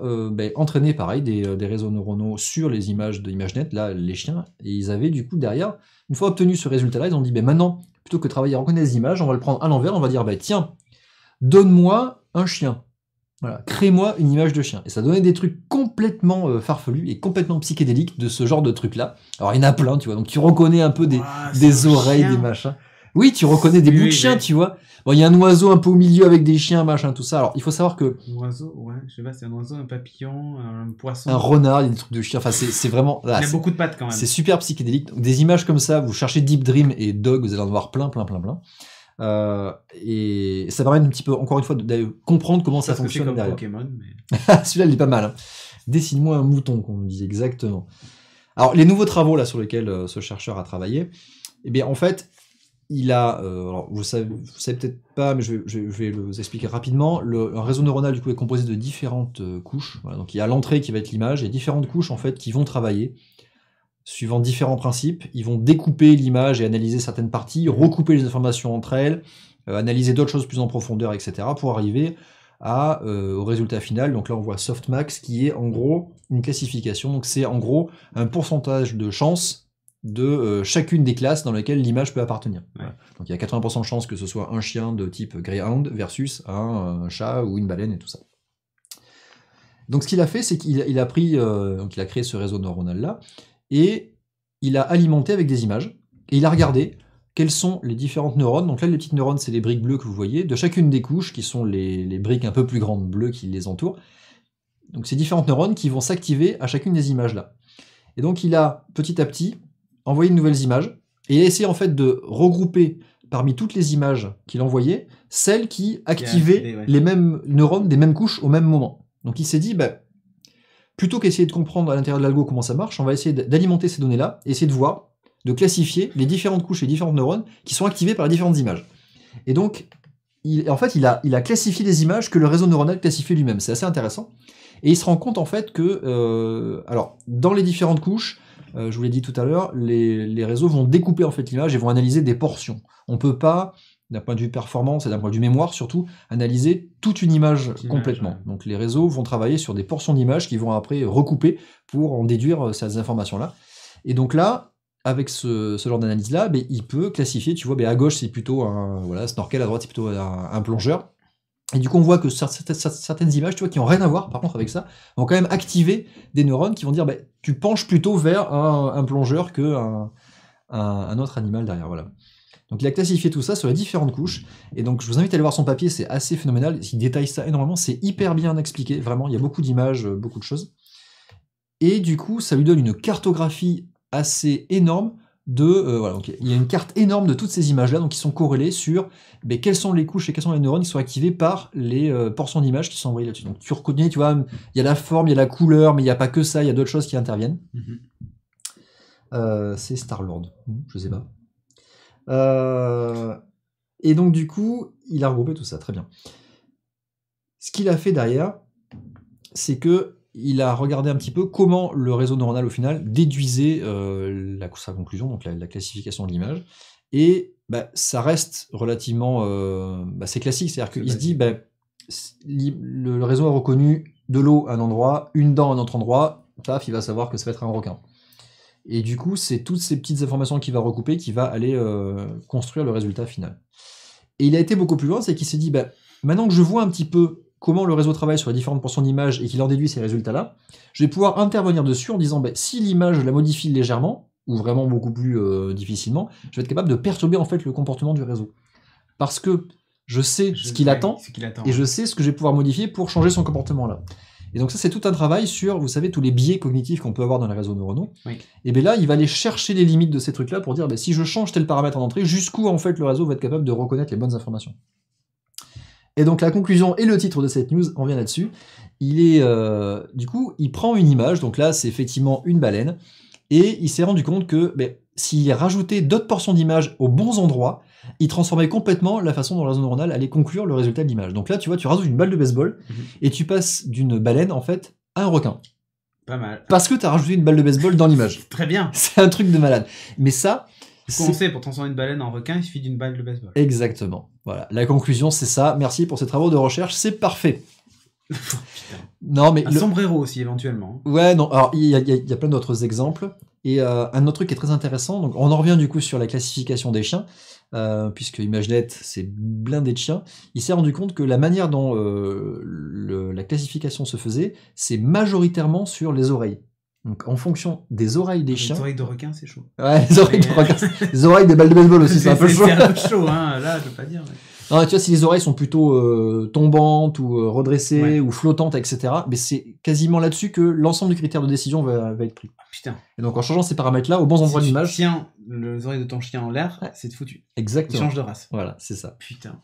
entraîné pareil des réseaux neuronaux sur les images de ImageNet, là les chiens, et ils avaient du coup derrière, une fois obtenu ce résultat-là, ils ont dit maintenant, plutôt que de travailler à reconnaître des images, on va le prendre à l'envers, on va dire tiens, donne-moi un chien. Voilà, crée-moi une image de chien. Et ça donnait des trucs complètement farfelus et complètement psychédéliques de ce genre de trucs-là. Alors il y en a plein, tu vois, donc tu reconnais un peu des oreilles, chien. Des machins. Oui, tu reconnais des bouts de chiens, tu vois. Bon, il y a un oiseau un peu au milieu avec des chiens, machin, tout ça. Alors il faut savoir que... Un oiseau, ouais, je sais pas, c'est un oiseau, un papillon, un poisson. Un renard, il y a des trucs de chiens, enfin c'est vraiment... Là, il y a beaucoup de pattes quand même. C'est super psychédélique. Donc, des images comme ça, vous cherchez Deep Dream et Dog, vous allez en voir plein. Et ça permet un petit peu, encore une fois, de comprendre comment ça fonctionne comme derrière. Pokémon, mais... Celui-là, il est pas mal. Hein. Dessine-moi un mouton, qu'on nous dit exactement. Alors, les nouveaux travaux là sur lesquels ce chercheur a travaillé, eh bien, en fait, il a, alors, vous savez peut-être pas, mais je vais vous expliquer rapidement. Un réseau neuronal du coup est composé de différentes couches. Voilà, donc, il y a l'entrée qui va être l'image, et différentes couches en fait qui vont travailler. Suivant différents principes, ils vont découper l'image et analyser certaines parties, recouper les informations entre elles, analyser d'autres choses plus en profondeur, etc., pour arriver au résultat final. Donc là, on voit Softmax, qui est en gros une classification. Donc c'est en gros un pourcentage de chance de chacune des classes dans lesquelles l'image peut appartenir. Ouais. Voilà. Donc il y a 80% de chance que ce soit un chien de type Greyhound versus un chat ou une baleine et tout ça. Donc ce qu'il a fait, c'est qu'il a pris, donc il a créé ce réseau neuronal-là, et il a alimenté avec des images, et il a regardé quels sont les différentes neurones. Donc là, les petites neurones, c'est les briques bleues que vous voyez, de chacune des couches, qui sont les briques un peu plus grandes bleues qui les entourent. Donc ces différentes neurones qui vont s'activer à chacune des images-là. Et donc il a, petit à petit, envoyé de nouvelles images, et il a essayé en fait de regrouper parmi toutes les images qu'il envoyait, celles qui activaient les mêmes neurones des mêmes couches au même moment. Donc il s'est dit, plutôt qu'essayer de comprendre à l'intérieur de l'algo comment ça marche, on va essayer d'alimenter ces données-là, et essayer de voir, de classifier les différentes couches et les différentes neurones qui sont activées par les différentes images. Et donc, il a classifié les images que le réseau neuronal classifiait lui-même. C'est assez intéressant. Et il se rend compte en fait que, alors, dans les différentes couches, je vous l'ai dit tout à l'heure, les réseaux vont découper en fait l'image et vont analyser des portions. On peut pas, d'un point de vue performance et d'un point de vue mémoire surtout, analyser toute une image complètement. Ouais. Donc les réseaux vont travailler sur des portions d'image qui vont après recouper pour en déduire ces informations-là. Et donc là, avec ce genre d'analyse-là, il peut classifier, tu vois, à gauche c'est plutôt un snorkel, à droite c'est plutôt un plongeur. Et du coup, on voit que certaines images, tu vois, qui n'ont rien à voir, par contre, avec ça, vont quand même activer des neurones qui vont dire, tu penches plutôt vers un plongeur qu'un autre animal derrière, voilà. Donc il a classifié tout ça sur les différentes couches, et donc je vous invite à aller voir son papier, c'est assez phénoménal, il détaille ça énormément, c'est hyper bien expliqué, vraiment, il y a beaucoup d'images, beaucoup de choses. Et du coup, ça lui donne une cartographie assez énorme voilà, donc il y a une carte énorme de toutes ces images-là, donc qui sont corrélées sur quelles sont les couches et quels sont les neurones qui sont activés par les portions d'images qui sont envoyées là-dessus. Donc tu reconnais, tu vois, il y a la forme, il y a la couleur, mais il n'y a pas que ça, il y a d'autres choses qui interviennent. C'est Star-Lord, je sais pas. Et donc du coup, il a regroupé tout ça, très bien. Ce qu'il a fait derrière, c'est que il a regardé un petit peu comment le réseau neuronal, au final, déduisait sa conclusion, donc la classification de l'image. Et ça reste relativement... c'est classique, c'est-à-dire qu'il se dit, le réseau a reconnu de l'eau à un endroit, une dent à un autre endroit, paf, il va savoir que ça va être un requin. Et du coup, c'est toutes ces petites informations qu'il va recouper qui va aller construire le résultat final. Et il a été beaucoup plus loin, c'est qu'il s'est dit, maintenant que je vois un petit peu comment le réseau travaille sur les différentes portions d'image et qu'il en déduit ces résultats-là, je vais pouvoir intervenir dessus en disant, si l'image, je la modifie légèrement, ou vraiment beaucoup plus difficilement, je vais être capable de perturber en fait le comportement du réseau. Parce que je sais ce qu'il attend, et je sais ce que je vais pouvoir modifier pour changer son comportement là. Et donc ça, c'est tout un travail sur, vous savez, tous les biais cognitifs qu'on peut avoir dans les réseaux neuronaux. Oui. Et bien là, il va aller chercher les limites de ces trucs-là pour dire, si je change tel paramètre en entrée, jusqu'où en fait le réseau va être capable de reconnaître les bonnes informations. Et donc la conclusion et le titre de cette news en vient là-dessus. Il est, du coup, il prend une image, donc là c'est effectivement une baleine, et il s'est rendu compte que s'il rajoutait d'autres portions d'image aux bons endroits, il transformait complètement la façon dont le réseau neuronal allait conclure le résultat de l'image. Donc là, tu vois, tu rajoutes une balle de baseball, et tu passes d'une baleine, en fait, à un requin. Pas mal. Parce que tu as rajouté une balle de baseball dans l'image. Très bien. C'est un truc de malade. Mais ça... On sait, pour transformer une baleine en requin, il suffit d'une balle de baseball. Exactement. Voilà. La conclusion, c'est ça. Merci pour ces travaux de recherche, c'est parfait. Non, mais un sombrero aussi, éventuellement. Ouais, non, alors il y a plein d'autres exemples. Et un autre truc qui est très intéressant, donc on en revient du coup sur la classification des chiens, puisque ImageNet, c'est blindé de chiens. Il s'est rendu compte que la manière dont la classification se faisait, c'est majoritairement sur les oreilles. Donc en fonction des oreilles des chiens... Les oreilles de requin, c'est chaud. Ouais, les oreilles de requin. Les oreilles des balles de baseball aussi, c'est un peu chaud. C'est un peu chaud, hein, là, je peux pas dire. Mais... Non, tu vois, si les oreilles sont plutôt tombantes ou redressées ou flottantes, etc., mais c'est quasiment là-dessus que l'ensemble du critère de décision va être pris. Ah, putain. Et donc en changeant ces paramètres-là, aux bons endroits de l'image... Si tu tiens les oreilles de ton chien en l'air, c'est foutu. Exactement. Il change de race. Voilà, c'est ça. Putain.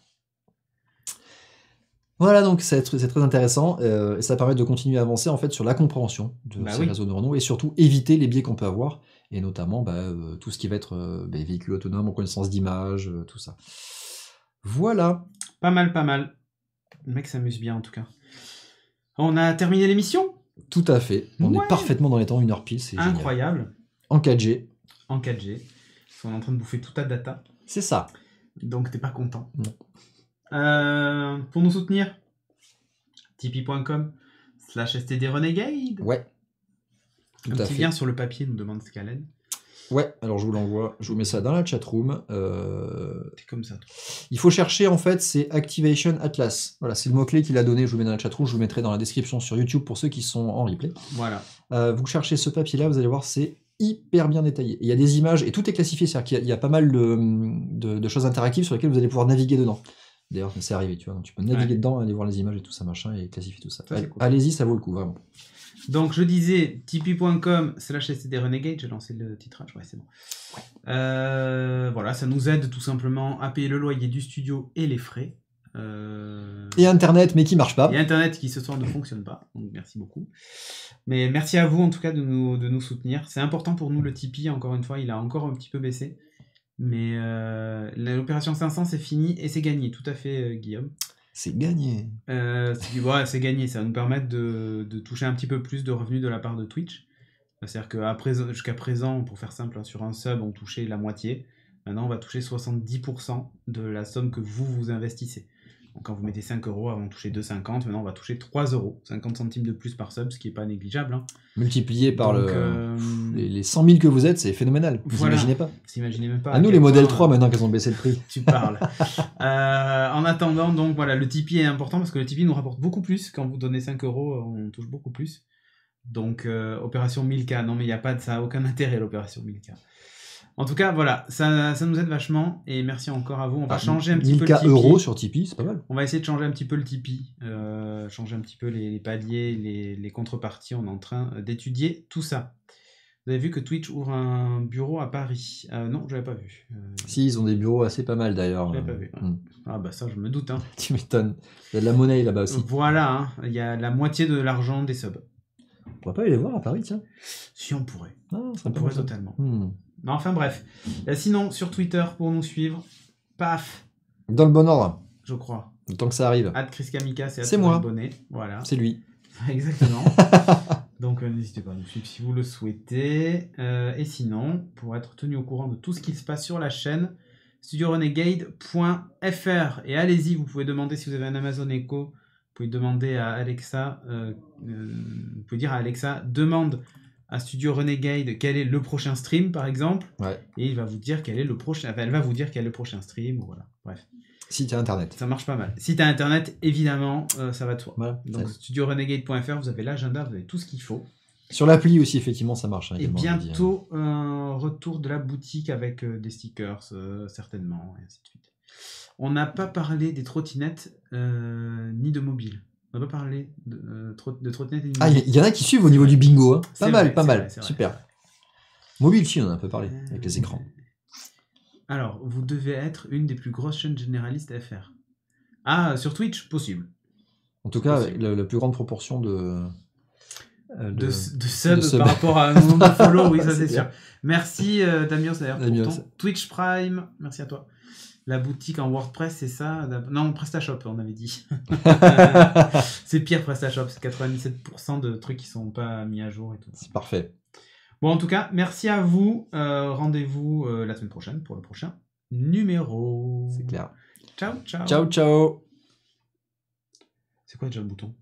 Voilà, donc c'est très intéressant, et ça permet de continuer à avancer en fait sur la compréhension de ces réseaux neuronaux, et surtout éviter les biais qu'on peut avoir, et notamment tout ce qui va être véhicule autonome, reconnaissance d'image, tout ça. Voilà. Pas mal, pas mal. Le mec s'amuse bien en tout cas. On a terminé l'émission ? Tout à fait. On est parfaitement dans les temps, 1 heure pile, c'est incroyable. Génial. En 4G. En 4G. On est en train de bouffer toute ta data. C'est ça. Donc t'es pas content. Non. Pour nous soutenir, tipeee.com/stdrenegade. Ouais. Tout un petit lien sur le papier, nous demande Scalen. Ouais, alors je vous l'envoie, je vous mets ça dans la chatroom. T'es comme ça, toi. Il faut chercher, en fait, c'est Activation Atlas. Voilà, c'est le mot-clé qu'il a donné, je vous mets dans la chatroom, je vous mettrai dans la description sur YouTube pour ceux qui sont en replay. Voilà. Vous cherchez ce papier-là, vous allez voir, c'est hyper bien détaillé. Il y a des images, et tout est classifié, c'est-à-dire qu'il y a pas mal de choses interactives sur lesquelles vous allez pouvoir naviguer dedans. D'ailleurs, c'est arrivé, tu vois, donc tu peux naviguer dedans, aller voir les images et tout ça, machin, et classifier tout ça. Cool. Allez-y, ça vaut le coup, vraiment. Donc, je disais, tipeee.com/stdrenegade, j'ai lancé le titrage, ouais, c'est bon. Ouais. Voilà, ça nous aide tout simplement à payer le loyer du studio et les frais. Et Internet, mais qui marche pas. Et Internet qui ce soir ne fonctionne pas, donc merci beaucoup. Mais merci à vous en tout cas de nous soutenir. C'est important pour nous le Tipeee, encore une fois, il a encore un petit peu baissé. Mais l'opération 500 c'est fini et c'est gagné, tout à fait Guillaume. C'est gagné. C'est gagné, ça va nous permettre de toucher un petit peu plus de revenus de la part de Twitch. C'est-à-dire jusqu'à présent, pour faire simple, sur un sub, on touchait la moitié. Maintenant, on va toucher 70% de la somme que vous investissez. Donc, quand vous mettez 5 euros, avant on touchait 2,50. Maintenant, on va toucher 3 euros. 50 centimes de plus par sub, ce qui n'est pas négligeable. Hein. Multiplié par les 100 000 que vous êtes, c'est phénoménal. Vous imaginez pas. Vous imaginez même pas. À nous, les modèles 3, maintenant qu'ils ont baissé le prix. Tu parles. En attendant, donc voilà, le Tipeee est important parce que le Tipeee nous rapporte beaucoup plus. Quand vous donnez 5 euros, on touche beaucoup plus. Donc, opération 1000K. Non, mais ça n'a aucun intérêt, l'opération 1000K. En tout cas, voilà, ça nous aide vachement. Et merci encore à vous. On va changer un petit peu le Tipeee. 1000K euros sur Tipeee, c'est pas mal. On va essayer de changer un petit peu le Tipeee. Changer un petit peu les paliers, les contreparties. On est en train d'étudier tout ça. Vous avez vu que Twitch ouvre un bureau à Paris. Non, je l'avais pas vu. Si, ils ont des bureaux assez pas mal d'ailleurs. Je l'avais pas vu. Ouais. Ah bah ça, je me doute. Hein. Tu m'étonnes. Il y a de la monnaie là-bas aussi. Voilà, hein. Il y a la moitié de l'argent des subs. On va pas aller les voir à Paris, tiens. Si on pourrait. Ah, on pourrait totalement. Mais enfin bref. Sinon, sur Twitter, pour nous suivre, paf. Dans le bon ordre. Je crois. Le temps que ça arrive. @ChrisKamika, c'est moi. Abonné. Voilà. C'est lui. Exactement. Donc n'hésitez pas à nous suivre si vous le souhaitez. Et sinon, pour être tenu au courant de tout ce qui se passe sur la chaîne, studiorenegade.fr. Et allez-y, vous pouvez demander si vous avez un Amazon Echo. Vous pouvez demander à Alexa, vous pouvez dire à Alexa, demande à Studio Renegade quel est le prochain stream, par exemple. Ouais. Et il va vous dire quel est le prochain. Enfin, elle va vous dire quel est le prochain stream. Ou voilà. Bref. Si tu as internet. Ça marche pas mal. Si tu as internet, évidemment, ça va de soi. Voilà, donc studiorenegade.fr, vous avez l'agenda, vous avez tout ce qu'il faut. Sur l'appli aussi, effectivement, ça marche. Hein, et bientôt, un retour de la boutique avec des stickers, certainement, et ainsi de suite. On n'a pas parlé des trottinettes ni de mobile. On n'a pas parlé de trottinettes et de mobile. Ah, il y en a qui suivent au niveau du bingo. Hein. Pas mal. Vrai, super. Mobile, si, on en a un peu parlé, avec les écrans. Alors, vous devez être une des plus grosses chaînes généralistes à FR. Ah, sur Twitch, possible. En tout cas, la plus grande proportion de subs par rapport à un nombre de follow, oui, ça c'est sûr. Merci Damios d'ailleurs pour ton Twitch Prime, merci à toi. La boutique en WordPress, c'est ça? Non, PrestaShop, on avait dit. C'est pire PrestaShop, c'est 97% de trucs qui sont pas mis à jour et tout. C'est parfait. Bon, en tout cas, merci à vous. Rendez-vous la semaine prochaine pour le prochain numéro. C'est clair. Ciao, ciao. Ciao, ciao. C'est quoi déjà le bouton?